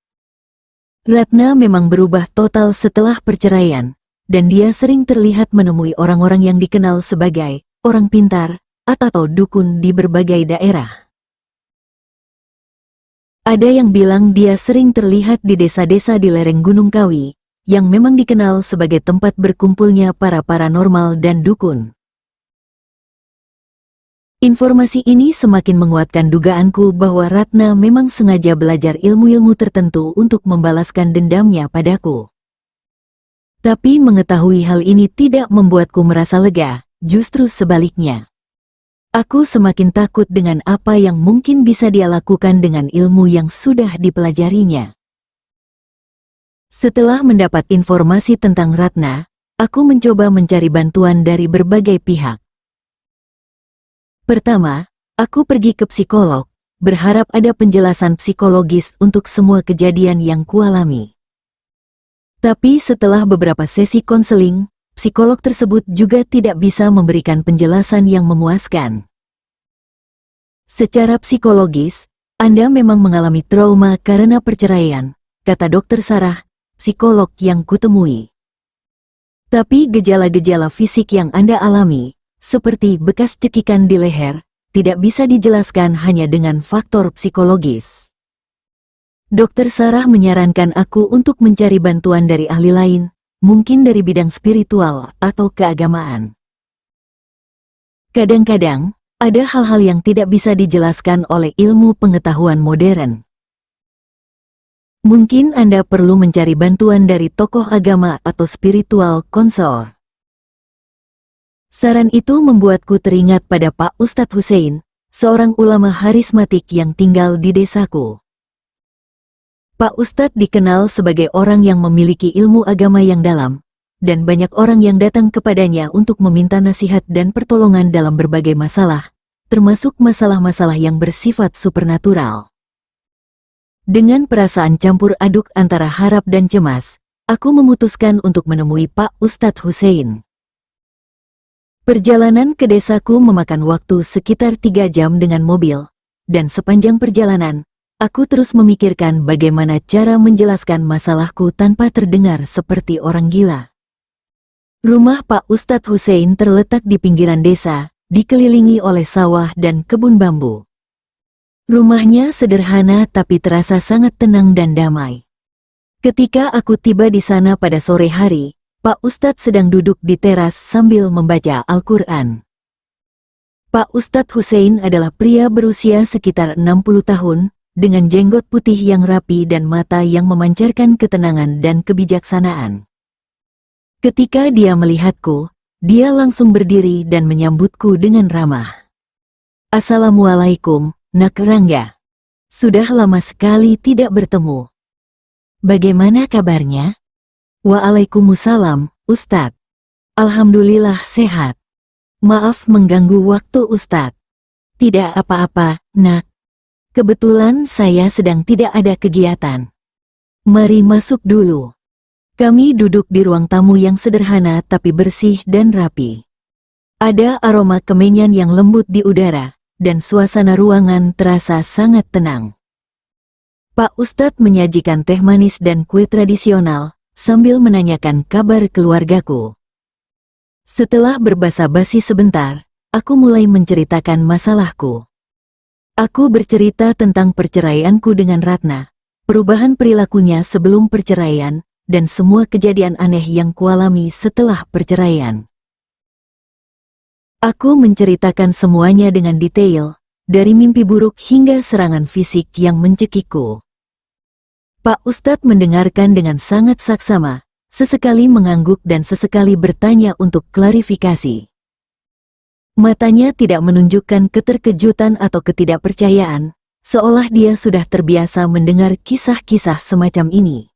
Ratna memang berubah total setelah perceraian, dan dia sering terlihat menemui orang-orang yang dikenal sebagai orang pintar atau dukun di berbagai daerah. Ada yang bilang dia sering terlihat di desa-desa di lereng Gunung Kawi, yang memang dikenal sebagai tempat berkumpulnya para paranormal dan dukun. Informasi ini semakin menguatkan dugaanku bahwa Ratna memang sengaja belajar ilmu-ilmu tertentu untuk membalaskan dendamnya padaku. Tapi mengetahui hal ini tidak membuatku merasa lega, justru sebaliknya. Aku semakin takut dengan apa yang mungkin bisa dia lakukan dengan ilmu yang sudah dipelajarinya. Setelah mendapat informasi tentang Ratna, aku mencoba mencari bantuan dari berbagai pihak. Pertama, aku pergi ke psikolog, berharap ada penjelasan psikologis untuk semua kejadian yang kualami. Tapi setelah beberapa sesi konseling, psikolog tersebut juga tidak bisa memberikan penjelasan yang memuaskan. Secara psikologis, Anda memang mengalami trauma karena perceraian, kata Dr. Sarah, psikolog yang kutemui. Tapi gejala-gejala fisik yang Anda alami, seperti bekas cekikan di leher, tidak bisa dijelaskan hanya dengan faktor psikologis. Dr. Sarah menyarankan aku untuk mencari bantuan dari ahli lain, mungkin dari bidang spiritual atau keagamaan. Kadang-kadang, ada hal-hal yang tidak bisa dijelaskan oleh ilmu pengetahuan modern. Mungkin Anda perlu mencari bantuan dari tokoh agama atau spiritual konselor. Saran itu membuatku teringat pada Pak Ustadz Hussein, seorang ulama harismatik yang tinggal di desaku. Pak Ustadz dikenal sebagai orang yang memiliki ilmu agama yang dalam, dan banyak orang yang datang kepadanya untuk meminta nasihat dan pertolongan dalam berbagai masalah, termasuk masalah-masalah yang bersifat supernatural. Dengan perasaan campur aduk antara harap dan cemas, aku memutuskan untuk menemui Pak Ustadz Hussein. Perjalanan ke desaku memakan waktu sekitar 3 jam dengan mobil, dan sepanjang perjalanan, aku terus memikirkan bagaimana cara menjelaskan masalahku tanpa terdengar seperti orang gila. Rumah Pak Ustadz Hussein terletak di pinggiran desa, dikelilingi oleh sawah dan kebun bambu. Rumahnya sederhana tapi terasa sangat tenang dan damai. Ketika aku tiba di sana pada sore hari, Pak Ustadz sedang duduk di teras sambil membaca Al-Quran. Pak Ustadz Hussein adalah pria berusia sekitar 60 tahun, dengan jenggot putih yang rapi dan mata yang memancarkan ketenangan dan kebijaksanaan. Ketika dia melihatku, dia langsung berdiri dan menyambutku dengan ramah. Assalamualaikum, Nak Rangga. Sudah lama sekali tidak bertemu. Bagaimana kabarnya? Waalaikumsalam, Ustadz. Alhamdulillah sehat. Maaf mengganggu waktu Ustadz. Tidak apa-apa, Nak. Kebetulan saya sedang tidak ada kegiatan. Mari masuk dulu. Kami duduk di ruang tamu yang sederhana tapi bersih dan rapi. Ada aroma kemenyan yang lembut di udara, dan suasana ruangan terasa sangat tenang. Pak Ustadz menyajikan teh manis dan kue tradisional, sambil menanyakan kabar keluargaku. Setelah berbasa-basi sebentar, aku mulai menceritakan masalahku. Aku bercerita tentang perceraianku dengan Ratna, perubahan perilakunya sebelum perceraian, dan semua kejadian aneh yang kualami setelah perceraian. Aku menceritakan semuanya dengan detail, dari mimpi buruk hingga serangan fisik yang mencekikku. Pak Ustadz mendengarkan dengan sangat saksama, sesekali mengangguk dan sesekali bertanya untuk klarifikasi. Matanya tidak menunjukkan keterkejutan atau ketidakpercayaan, seolah dia sudah terbiasa mendengar kisah-kisah semacam ini.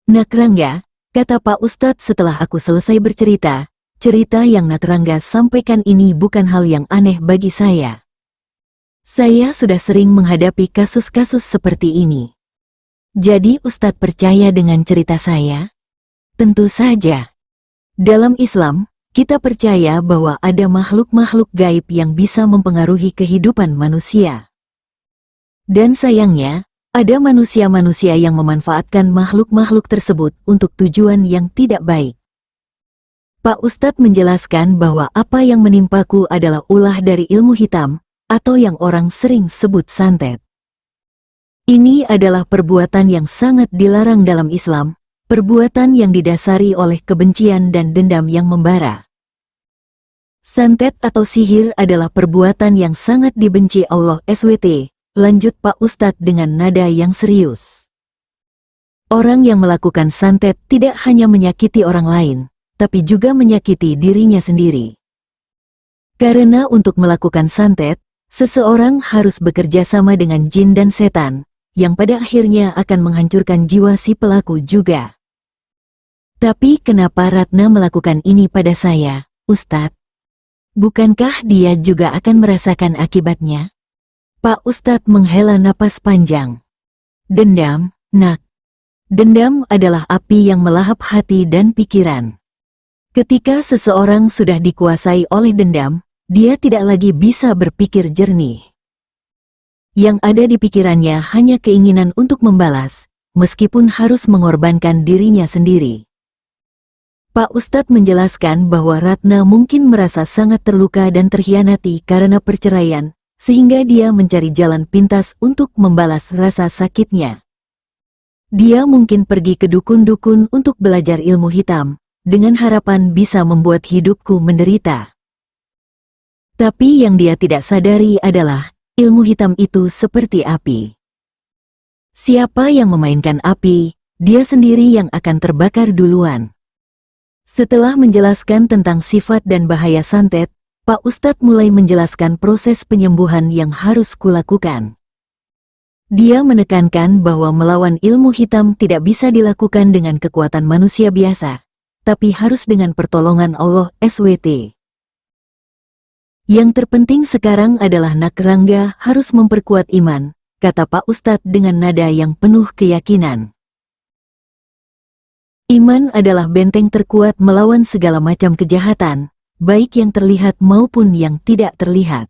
Nak Rangga, kata Pak Ustadz setelah aku selesai bercerita, cerita yang Nak Rangga sampaikan ini bukan hal yang aneh bagi saya. Saya sudah sering menghadapi kasus-kasus seperti ini. Jadi Ustadz percaya dengan cerita saya? Tentu saja. Dalam Islam, kita percaya bahwa ada makhluk-makhluk gaib yang bisa mempengaruhi kehidupan manusia. Dan sayangnya, ada manusia-manusia yang memanfaatkan makhluk-makhluk tersebut untuk tujuan yang tidak baik. Pak Ustadz menjelaskan bahwa apa yang menimpaku adalah ulah dari ilmu hitam, atau yang orang sering sebut santet. Ini adalah perbuatan yang sangat dilarang dalam Islam, perbuatan yang didasari oleh kebencian dan dendam yang membara. Santet atau sihir adalah perbuatan yang sangat dibenci Allah SWT, lanjut Pak Ustadz dengan nada yang serius. Orang yang melakukan santet tidak hanya menyakiti orang lain, tapi juga menyakiti dirinya sendiri. Karena untuk melakukan santet, seseorang harus bekerja sama dengan jin dan setan, yang pada akhirnya akan menghancurkan jiwa si pelaku juga. Tapi kenapa Ratna melakukan ini pada saya, Ustadz? Bukankah dia juga akan merasakan akibatnya? Pak Ustadz menghela napas panjang. Dendam, Nak. Dendam adalah api yang melahap hati dan pikiran. Ketika seseorang sudah dikuasai oleh dendam, dia tidak lagi bisa berpikir jernih. Yang ada di pikirannya hanya keinginan untuk membalas, meskipun harus mengorbankan dirinya sendiri. Pak Ustadz menjelaskan bahwa Ratna mungkin merasa sangat terluka dan terhianati karena perceraian, sehingga dia mencari jalan pintas untuk membalas rasa sakitnya. Dia mungkin pergi ke dukun-dukun untuk belajar ilmu hitam, dengan harapan bisa membuat hidupku menderita. Tapi yang dia tidak sadari adalah, ilmu hitam itu seperti api. Siapa yang memainkan api, dia sendiri yang akan terbakar duluan. Setelah menjelaskan tentang sifat dan bahaya santet, Pak Ustadz mulai menjelaskan proses penyembuhan yang harus kulakukan. Dia menekankan bahwa melawan ilmu hitam tidak bisa dilakukan dengan kekuatan manusia biasa, tapi harus dengan pertolongan Allah SWT. Yang terpenting sekarang adalah Nak Rangga harus memperkuat iman, kata Pak Ustadz dengan nada yang penuh keyakinan. Iman adalah benteng terkuat melawan segala macam kejahatan, baik yang terlihat maupun yang tidak terlihat.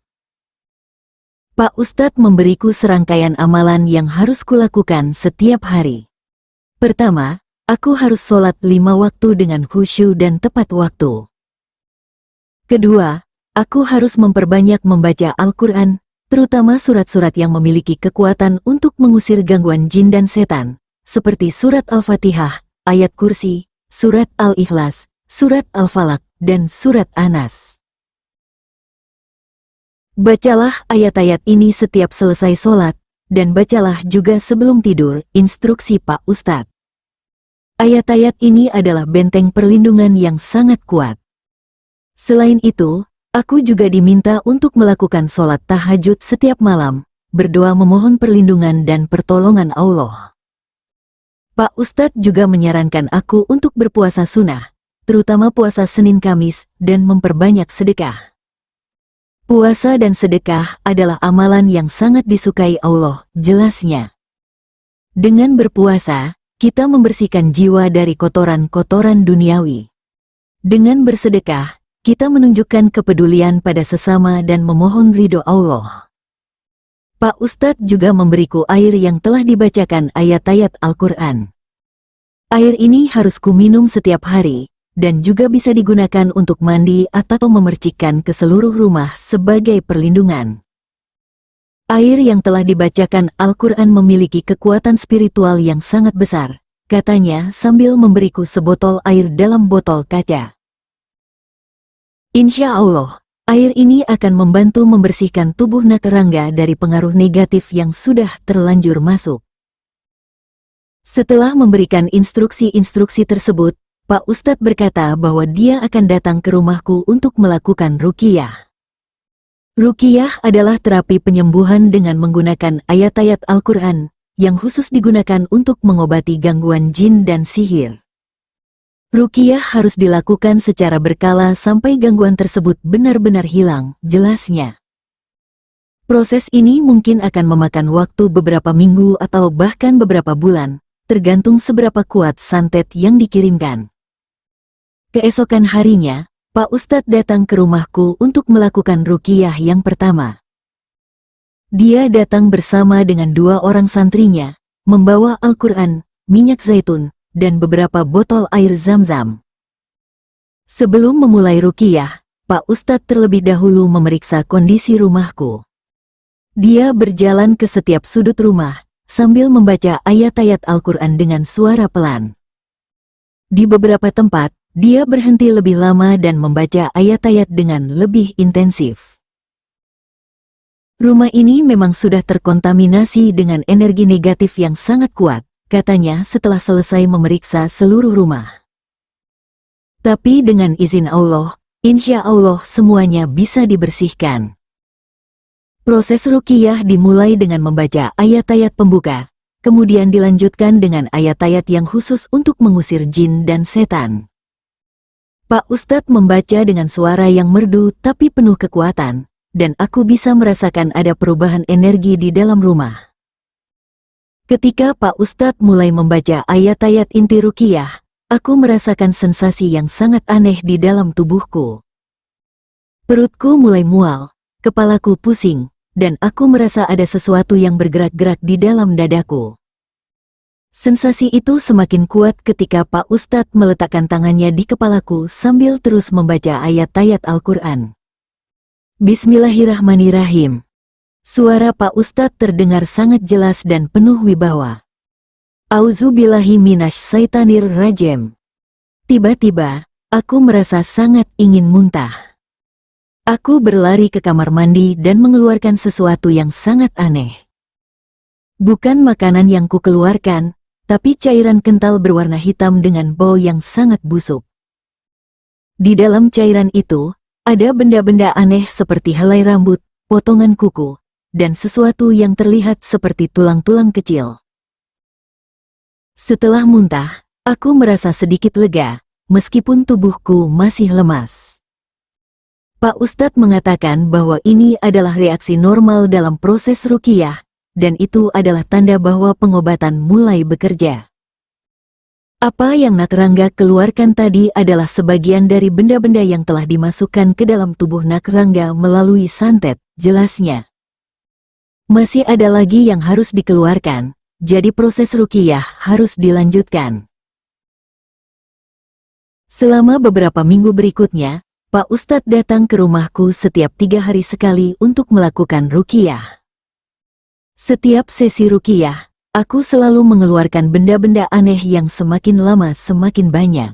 Pak Ustadz memberiku serangkaian amalan yang harus kulakukan setiap hari. Pertama, aku harus sholat 5 waktu dengan khusyuk dan tepat waktu. Kedua, aku harus memperbanyak membaca Al-Quran, terutama surat-surat yang memiliki kekuatan untuk mengusir gangguan jin dan setan, seperti surat Al-Fatihah, ayat kursi, surat Al-Ikhlas, surat Al-Falaq, dan surat Anas. Bacalah ayat-ayat ini setiap selesai sholat, dan bacalah juga sebelum tidur, instruksi Pak Ustadz. Ayat-ayat ini adalah benteng perlindungan yang sangat kuat. Selain itu, aku juga diminta untuk melakukan sholat tahajud setiap malam, berdoa memohon perlindungan dan pertolongan Allah. Pak Ustadz juga menyarankan aku untuk berpuasa sunnah, terutama puasa Senin Kamis, dan memperbanyak sedekah. Puasa dan sedekah adalah amalan yang sangat disukai Allah, jelasnya. Dengan berpuasa, kita membersihkan jiwa dari kotoran-kotoran duniawi. Dengan bersedekah, kita menunjukkan kepedulian pada sesama dan memohon ridho Allah. Pak Ustadz juga memberiku air yang telah dibacakan ayat-ayat Al-Quran. Air ini harus kuminum setiap hari, dan juga bisa digunakan untuk mandi atau memercikkan ke seluruh rumah sebagai perlindungan. Air yang telah dibacakan Al-Quran memiliki kekuatan spiritual yang sangat besar, katanya sambil memberiku sebotol air dalam botol kaca. Insya Allah, air ini akan membantu membersihkan tubuh Nakarangga dari pengaruh negatif yang sudah terlanjur masuk. Setelah memberikan instruksi-instruksi tersebut, Pak Ustadz berkata bahwa dia akan datang ke rumahku untuk melakukan ruqyah. Ruqyah adalah terapi penyembuhan dengan menggunakan ayat-ayat Al-Quran, yang khusus digunakan untuk mengobati gangguan jin dan sihir. Ruqyah harus dilakukan secara berkala sampai gangguan tersebut benar-benar hilang, jelasnya. Proses ini mungkin akan memakan waktu beberapa minggu atau bahkan beberapa bulan, tergantung seberapa kuat santet yang dikirimkan. Keesokan harinya, Pak Ustadz datang ke rumahku untuk melakukan ruqyah yang pertama. Dia datang bersama dengan 2 orang santrinya, membawa Al-Quran, minyak zaitun, dan beberapa botol air zam-zam. Sebelum memulai ruqyah, Pak Ustadz terlebih dahulu memeriksa kondisi rumahku. Dia berjalan ke setiap sudut rumah, sambil membaca ayat-ayat Al-Quran dengan suara pelan. Di beberapa tempat, dia berhenti lebih lama dan membaca ayat-ayat dengan lebih intensif. Rumah ini memang sudah terkontaminasi dengan energi negatif yang sangat kuat, katanya setelah selesai memeriksa seluruh rumah. Tapi dengan izin Allah, insya Allah semuanya bisa dibersihkan. Proses ruqyah dimulai dengan membaca ayat-ayat pembuka, kemudian dilanjutkan dengan ayat-ayat yang khusus untuk mengusir jin dan setan. Pak Ustadz membaca dengan suara yang merdu tapi penuh kekuatan, dan aku bisa merasakan ada perubahan energi di dalam rumah. Ketika Pak Ustadz mulai membaca ayat-ayat inti ruqyah, aku merasakan sensasi yang sangat aneh di dalam tubuhku. Perutku mulai mual, kepalaku pusing, dan aku merasa ada sesuatu yang bergerak-gerak di dalam dadaku. Sensasi itu semakin kuat ketika Pak Ustadz meletakkan tangannya di kepalaku sambil terus membaca ayat-ayat Al-Quran. Bismillahirrahmanirrahim. Suara Pak Ustadz terdengar sangat jelas dan penuh wibawa. Auzubillahi minasyaitonir rajim. Tiba-tiba, aku merasa sangat ingin muntah. Aku berlari ke kamar mandi dan mengeluarkan sesuatu yang sangat aneh. Bukan makanan yang kukeluarkan, tapi cairan kental berwarna hitam dengan bau yang sangat busuk. Di dalam cairan itu, ada benda-benda aneh seperti helai rambut, potongan kuku, dan sesuatu yang terlihat seperti tulang-tulang kecil. Setelah muntah, aku merasa sedikit lega, meskipun tubuhku masih lemas. Pak Ustadz mengatakan bahwa ini adalah reaksi normal dalam proses ruqyah, dan itu adalah tanda bahwa pengobatan mulai bekerja. Apa yang Nakarangga keluarkan tadi adalah sebagian dari benda-benda yang telah dimasukkan ke dalam tubuh Nakarangga melalui santet, jelasnya. Masih ada lagi yang harus dikeluarkan, jadi proses ruqyah harus dilanjutkan. Selama beberapa minggu berikutnya, Pak Ustadz datang ke rumahku setiap 3 hari sekali untuk melakukan ruqyah. Setiap sesi ruqyah, aku selalu mengeluarkan benda-benda aneh yang semakin lama semakin banyak.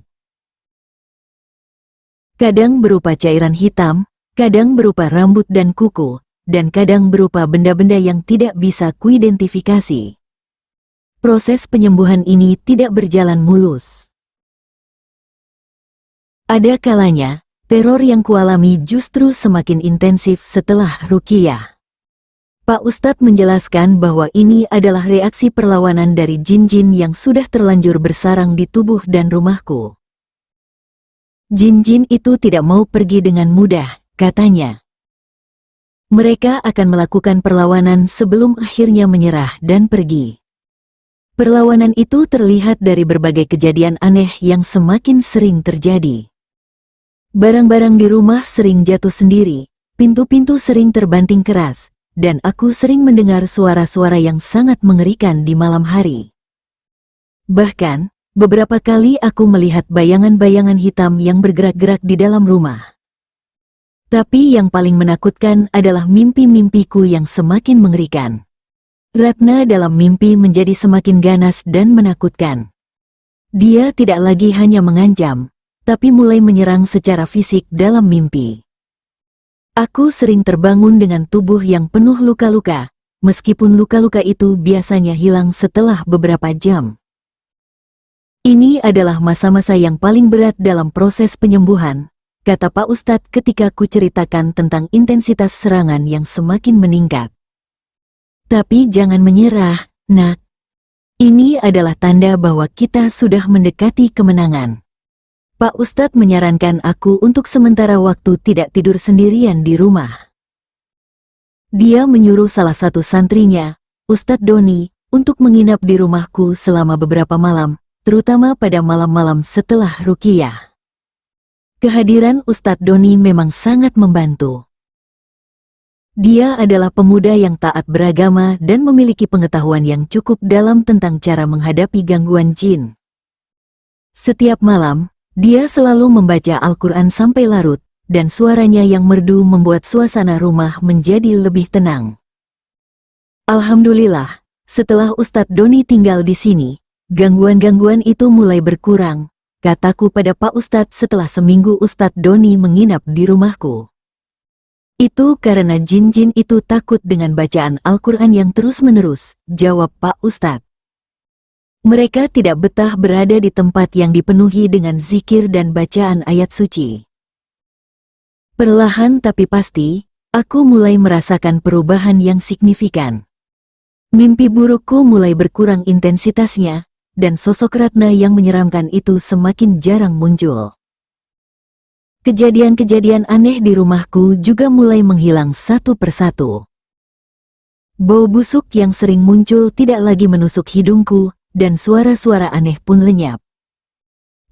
Kadang berupa cairan hitam, kadang berupa rambut dan kuku, dan kadang berupa benda-benda yang tidak bisa kuidentifikasi. Proses penyembuhan ini tidak berjalan mulus. Ada kalanya, teror yang kualami justru semakin intensif setelah ruqyah. Pak Ustadz menjelaskan bahwa ini adalah reaksi perlawanan dari jin-jin yang sudah terlanjur bersarang di tubuh dan rumahku. Jin-jin itu tidak mau pergi dengan mudah, katanya. Mereka akan melakukan perlawanan sebelum akhirnya menyerah dan pergi. Perlawanan itu terlihat dari berbagai kejadian aneh yang semakin sering terjadi. Barang-barang di rumah sering jatuh sendiri, pintu-pintu sering terbanting keras, dan aku sering mendengar suara-suara yang sangat mengerikan di malam hari. Bahkan, beberapa kali aku melihat bayangan-bayangan hitam yang bergerak-gerak di dalam rumah. Tapi yang paling menakutkan adalah mimpi-mimpiku yang semakin mengerikan. Ratna dalam mimpi menjadi semakin ganas dan menakutkan. Dia tidak lagi hanya mengancam, tapi mulai menyerang secara fisik dalam mimpi. Aku sering terbangun dengan tubuh yang penuh luka-luka, meskipun luka-luka itu biasanya hilang setelah beberapa jam. Ini adalah masa-masa yang paling berat dalam proses penyembuhan, kata Pak Ustadz ketika ku ceritakan tentang intensitas serangan yang semakin meningkat. Tapi jangan menyerah, nak. Ini adalah tanda bahwa kita sudah mendekati kemenangan. Pak Ustadz menyarankan aku untuk sementara waktu tidak tidur sendirian di rumah. Dia menyuruh salah satu santrinya, Ustadz Doni, untuk menginap di rumahku selama beberapa malam, terutama pada malam-malam setelah ruqyah. Kehadiran Ustadz Doni memang sangat membantu. Dia adalah pemuda yang taat beragama dan memiliki pengetahuan yang cukup dalam tentang cara menghadapi gangguan jin. Setiap malam, dia selalu membaca Al-Quran sampai larut, dan suaranya yang merdu membuat suasana rumah menjadi lebih tenang. Alhamdulillah, setelah Ustadz Doni tinggal di sini, gangguan-gangguan itu mulai berkurang, kataku pada Pak Ustadz setelah seminggu Ustadz Doni menginap di rumahku. Itu karena jin-jin itu takut dengan bacaan Al-Quran yang terus-menerus, jawab Pak Ustadz. Mereka tidak betah berada di tempat yang dipenuhi dengan zikir dan bacaan ayat suci. Perlahan tapi pasti, aku mulai merasakan perubahan yang signifikan. Mimpi burukku mulai berkurang intensitasnya, dan sosok Ratna yang menyeramkan itu semakin jarang muncul. Kejadian-kejadian aneh di rumahku juga mulai menghilang satu persatu. Bau busuk yang sering muncul tidak lagi menusuk hidungku, dan suara-suara aneh pun lenyap.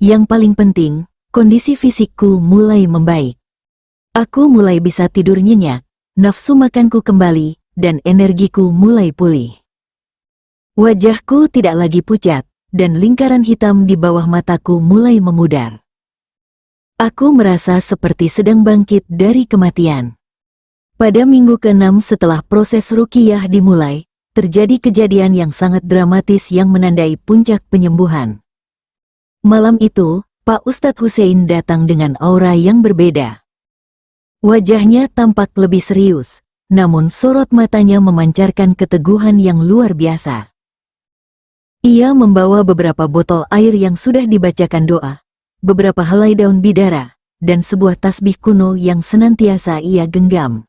Yang paling penting, kondisi fisikku mulai membaik. Aku mulai bisa tidur nyenyak, nafsu makanku kembali, dan energiku mulai pulih. Wajahku tidak lagi pucat, dan lingkaran hitam di bawah mataku mulai memudar. Aku merasa seperti sedang bangkit dari kematian. Pada minggu ke-6 setelah proses ruqyah dimulai, terjadi kejadian yang sangat dramatis yang menandai puncak penyembuhan. Malam itu, Pak Ustadz Hussein datang dengan aura yang berbeda. Wajahnya tampak lebih serius, namun sorot matanya memancarkan keteguhan yang luar biasa. Ia membawa beberapa botol air yang sudah dibacakan doa, beberapa helai daun bidara, dan sebuah tasbih kuno yang senantiasa ia genggam.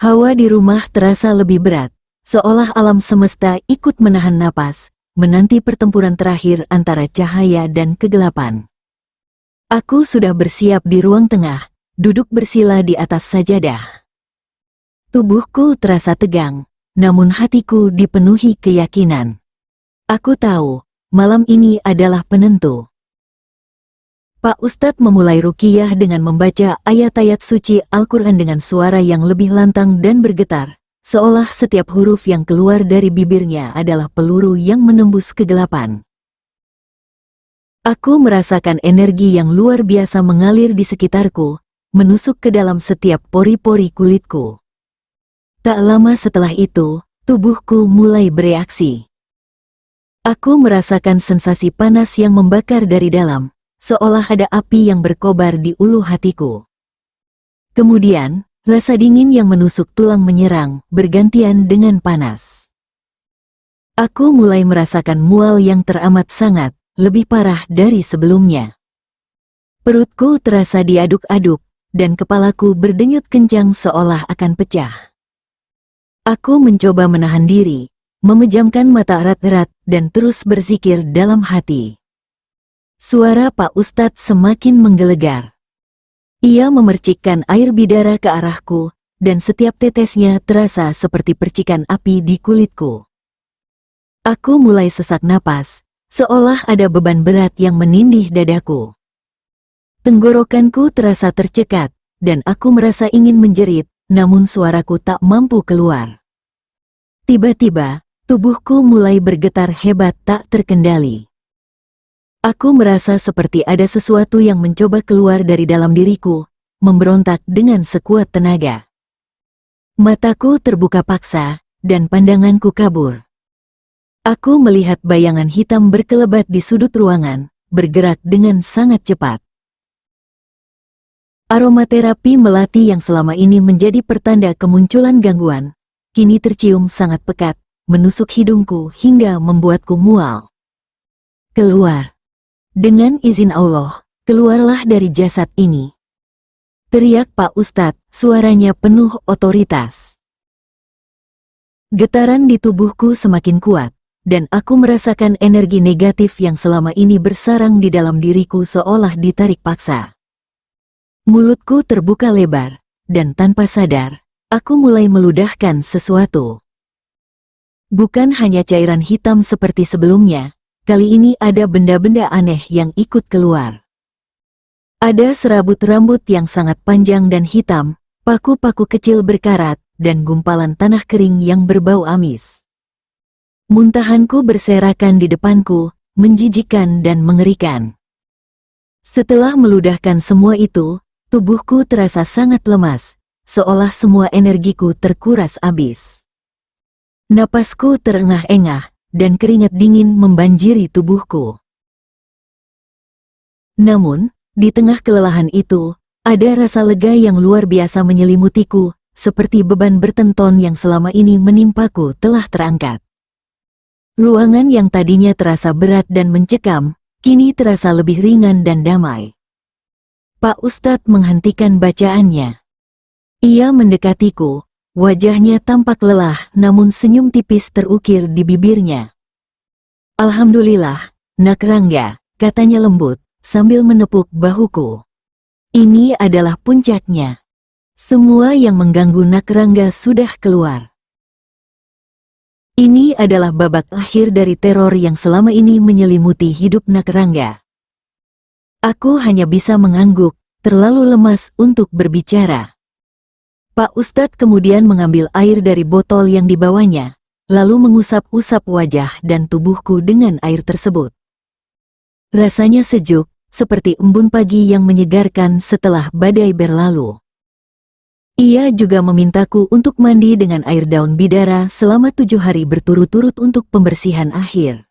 Hawa di rumah terasa lebih berat, seolah alam semesta ikut menahan napas, menanti pertempuran terakhir antara cahaya dan kegelapan. Aku sudah bersiap di ruang tengah, duduk bersila di atas sajadah. Tubuhku terasa tegang, namun hatiku dipenuhi keyakinan. Aku tahu, malam ini adalah penentu. Pak Ustadz memulai ruqyah dengan membaca ayat-ayat suci Al-Quran dengan suara yang lebih lantang dan bergetar, seolah setiap huruf yang keluar dari bibirnya adalah peluru yang menembus kegelapan. Aku merasakan energi yang luar biasa mengalir di sekitarku, menusuk ke dalam setiap pori-pori kulitku. Tak lama setelah itu, tubuhku mulai bereaksi. Aku merasakan sensasi panas yang membakar dari dalam, seolah ada api yang berkobar di ulu hatiku. Kemudian, rasa dingin yang menusuk tulang menyerang, bergantian dengan panas. Aku mulai merasakan mual yang teramat sangat, lebih parah dari sebelumnya. Perutku terasa diaduk-aduk, dan kepalaku berdenyut kencang seolah akan pecah. Aku mencoba menahan diri, memejamkan mata erat-erat, dan terus berzikir dalam hati. Suara Pak Ustadz semakin menggelegar. Ia memercikkan air bidara ke arahku, dan setiap tetesnya terasa seperti percikan api di kulitku. Aku mulai sesak napas, seolah ada beban berat yang menindih dadaku. Tenggorokanku terasa tercekat, dan aku merasa ingin menjerit, namun suaraku tak mampu keluar. Tiba-tiba, tubuhku mulai bergetar hebat tak terkendali. Aku merasa seperti ada sesuatu yang mencoba keluar dari dalam diriku, memberontak dengan sekuat tenaga. Mataku terbuka paksa, dan pandanganku kabur. Aku melihat bayangan hitam berkelebat di sudut ruangan, bergerak dengan sangat cepat. Aromaterapi melati yang selama ini menjadi pertanda kemunculan gangguan, kini tercium sangat pekat, menusuk hidungku hingga membuatku mual. Keluar. Dengan izin Allah, keluarlah dari jasad ini. Teriak Pak Ustadz, suaranya penuh otoritas. Getaran di tubuhku semakin kuat, dan aku merasakan energi negatif yang selama ini bersarang di dalam diriku seolah ditarik paksa. Mulutku terbuka lebar, dan tanpa sadar, aku mulai meludahkan sesuatu. Bukan hanya cairan hitam seperti sebelumnya, kali ini ada benda-benda aneh yang ikut keluar. Ada serabut rambut yang sangat panjang dan hitam, paku-paku kecil berkarat, dan gumpalan tanah kering yang berbau amis. Muntahanku berserakan di depanku, menjijikkan dan mengerikan. Setelah meludahkan semua itu, tubuhku terasa sangat lemas, seolah semua energiku terkuras habis. Napasku terengah-engah, dan keringat dingin membanjiri tubuhku. Namun, di tengah kelelahan itu, ada rasa lega yang luar biasa menyelimutiku, seperti beban bertenton yang selama ini menimpaku telah terangkat. Ruangan yang tadinya terasa berat dan mencekam, kini terasa lebih ringan dan damai. Pak Ustadz menghentikan bacaannya. Ia mendekatiku, wajahnya tampak lelah namun senyum tipis terukir di bibirnya. Alhamdulillah, Nak Rangga, katanya lembut, sambil menepuk bahuku. Ini adalah puncaknya. Semua yang mengganggu Nak Rangga sudah keluar. Ini adalah babak akhir dari teror yang selama ini menyelimuti hidup Nak Rangga. Aku hanya bisa mengangguk, terlalu lemas untuk berbicara. Pak Ustadz kemudian mengambil air dari botol yang dibawanya, lalu mengusap-usap wajah dan tubuhku dengan air tersebut. Rasanya sejuk, seperti embun pagi yang menyegarkan setelah badai berlalu. Ia juga memintaku untuk mandi dengan air daun bidara selama 7 hari berturut-turut untuk pembersihan akhir.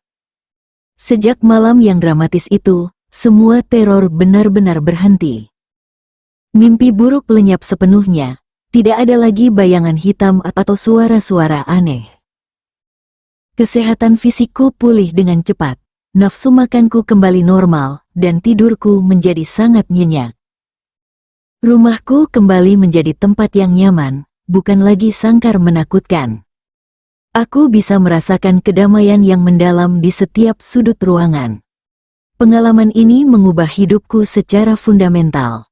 Sejak malam yang dramatis itu, semua teror benar-benar berhenti. Mimpi buruk lenyap sepenuhnya, tidak ada lagi bayangan hitam atau suara-suara aneh. Kesehatan fisikku pulih dengan cepat, nafsu makanku kembali normal, dan tidurku menjadi sangat nyenyak. Rumahku kembali menjadi tempat yang nyaman, bukan lagi sangkar menakutkan. Aku bisa merasakan kedamaian yang mendalam di setiap sudut ruangan. Pengalaman ini mengubah hidupku secara fundamental.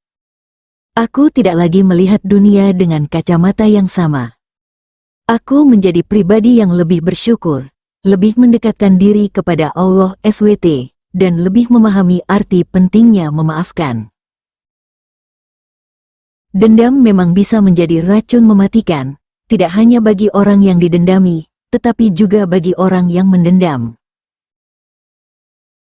Aku tidak lagi melihat dunia dengan kacamata yang sama. Aku menjadi pribadi yang lebih bersyukur, lebih mendekatkan diri kepada Allah SWT, dan lebih memahami arti pentingnya memaafkan. Dendam memang bisa menjadi racun mematikan, tidak hanya bagi orang yang didendami, tetapi juga bagi orang yang mendendam.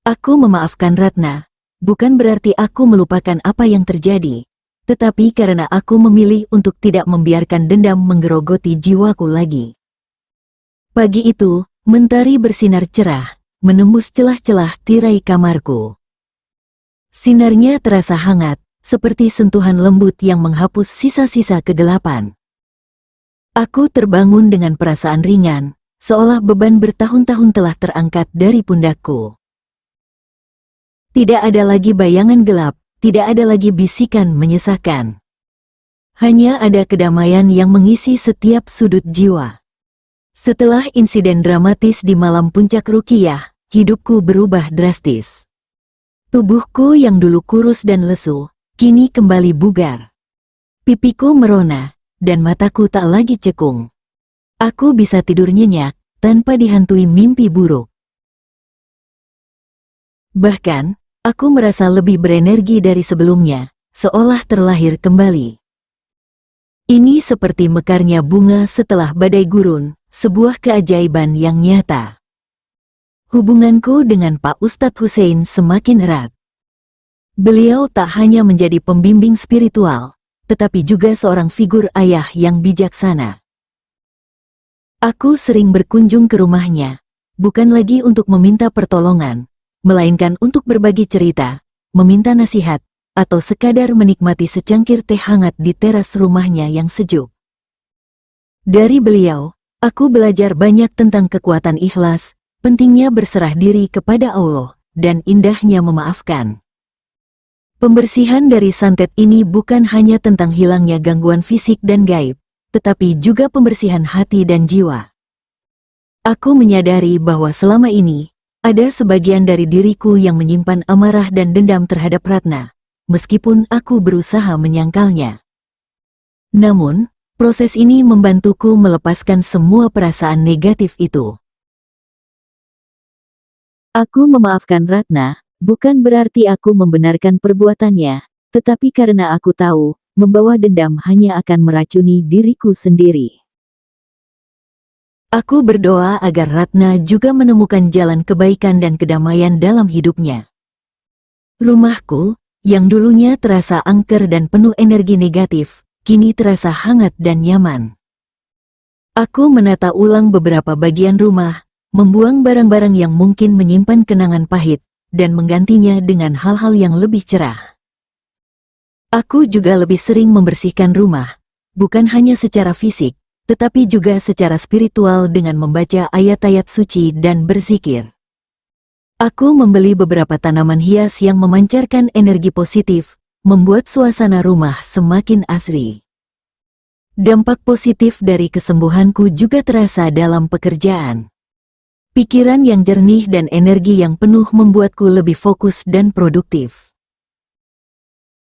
Aku memaafkan Ratna, bukan berarti aku melupakan apa yang terjadi, tetapi karena aku memilih untuk tidak membiarkan dendam menggerogoti jiwaku lagi. Pagi itu, mentari bersinar cerah, menembus celah-celah tirai kamarku. Sinarnya terasa hangat, seperti sentuhan lembut yang menghapus sisa-sisa kegelapan. Aku terbangun dengan perasaan ringan, seolah beban bertahun-tahun telah terangkat dari pundakku. Tidak ada lagi bayangan gelap, tidak ada lagi bisikan menyesakkan. Hanya ada kedamaian yang mengisi setiap sudut jiwa. Setelah insiden dramatis di malam puncak Ruqyah, hidupku berubah drastis. Tubuhku yang dulu kurus dan lesu, kini kembali bugar. Pipiku merona, dan mataku tak lagi cekung. Aku bisa tidur nyenyak, tanpa dihantui mimpi buruk. Bahkan, aku merasa lebih berenergi dari sebelumnya, seolah terlahir kembali. Ini seperti mekarnya bunga setelah badai gurun, sebuah keajaiban yang nyata. Hubunganku dengan Pak Ustadz Hussein semakin erat. Beliau tak hanya menjadi pembimbing spiritual, tetapi juga seorang figur ayah yang bijaksana. Aku sering berkunjung ke rumahnya, bukan lagi untuk meminta pertolongan, melainkan untuk berbagi cerita, meminta nasihat, atau sekadar menikmati secangkir teh hangat di teras rumahnya yang sejuk. Dari beliau, aku belajar banyak tentang kekuatan ikhlas, pentingnya berserah diri kepada Allah, dan indahnya memaafkan. Pembersihan dari santet ini bukan hanya tentang hilangnya gangguan fisik dan gaib, tetapi juga pembersihan hati dan jiwa. Aku menyadari bahwa selama ini, ada sebagian dari diriku yang menyimpan amarah dan dendam terhadap Ratna, meskipun aku berusaha menyangkalnya. Namun, proses ini membantuku melepaskan semua perasaan negatif itu. Aku memaafkan Ratna, bukan berarti aku membenarkan perbuatannya, tetapi karena aku tahu, membawa dendam hanya akan meracuni diriku sendiri. Aku berdoa agar Ratna juga menemukan jalan kebaikan dan kedamaian dalam hidupnya. Rumahku, yang dulunya terasa angker dan penuh energi negatif, kini terasa hangat dan nyaman. Aku menata ulang beberapa bagian rumah, membuang barang-barang yang mungkin menyimpan kenangan pahit, dan menggantinya dengan hal-hal yang lebih cerah. Aku juga lebih sering membersihkan rumah, bukan hanya secara fisik, tetapi juga secara spiritual dengan membaca ayat-ayat suci dan berzikir. Aku membeli beberapa tanaman hias yang memancarkan energi positif, membuat suasana rumah semakin asri. Dampak positif dari kesembuhanku juga terasa dalam pekerjaan. Pikiran yang jernih dan energi yang penuh membuatku lebih fokus dan produktif.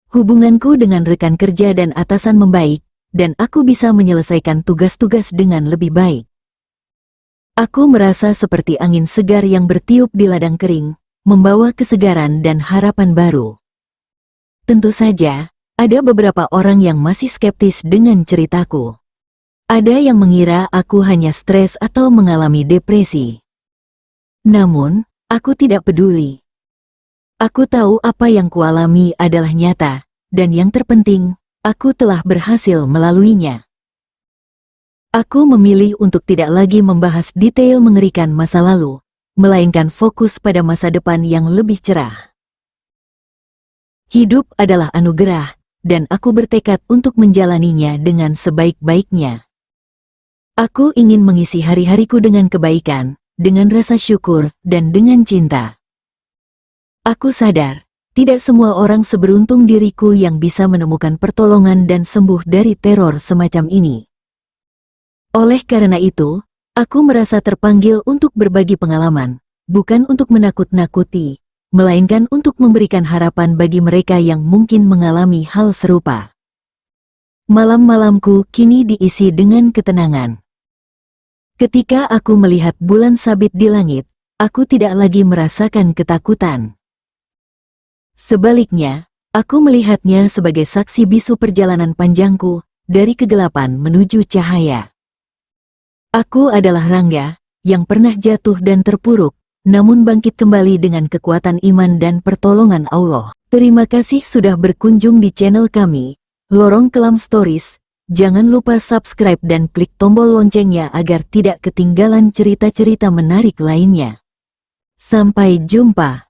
Hubunganku dengan rekan kerja dan atasan membaik, dan aku bisa menyelesaikan tugas-tugas dengan lebih baik. Aku merasa seperti angin segar yang bertiup di ladang kering, membawa kesegaran dan harapan baru. Tentu saja, ada beberapa orang yang masih skeptis dengan ceritaku. Ada yang mengira aku hanya stres atau mengalami depresi. Namun, aku tidak peduli. Aku tahu apa yang kualami adalah nyata, dan yang terpenting, aku telah berhasil melaluinya. Aku memilih untuk tidak lagi membahas detail mengerikan masa lalu, melainkan fokus pada masa depan yang lebih cerah. Hidup adalah anugerah, dan aku bertekad untuk menjalaninya dengan sebaik-baiknya. Aku ingin mengisi hari-hariku dengan kebaikan, dengan rasa syukur, dan dengan cinta. Aku sadar, tidak semua orang seberuntung diriku yang bisa menemukan pertolongan dan sembuh dari teror semacam ini. Oleh karena itu, aku merasa terpanggil untuk berbagi pengalaman, bukan untuk menakut-nakuti, melainkan untuk memberikan harapan bagi mereka yang mungkin mengalami hal serupa. Malam-malamku kini diisi dengan ketenangan. Ketika aku melihat bulan sabit di langit, aku tidak lagi merasakan ketakutan. Sebaliknya, aku melihatnya sebagai saksi bisu perjalanan panjangku, dari kegelapan menuju cahaya. Aku adalah Rangga, yang pernah jatuh dan terpuruk, namun bangkit kembali dengan kekuatan iman dan pertolongan Allah. Terima kasih sudah berkunjung di channel kami, Lorong Kelam Stories. Jangan lupa subscribe dan klik tombol loncengnya agar tidak ketinggalan cerita-cerita menarik lainnya. Sampai jumpa.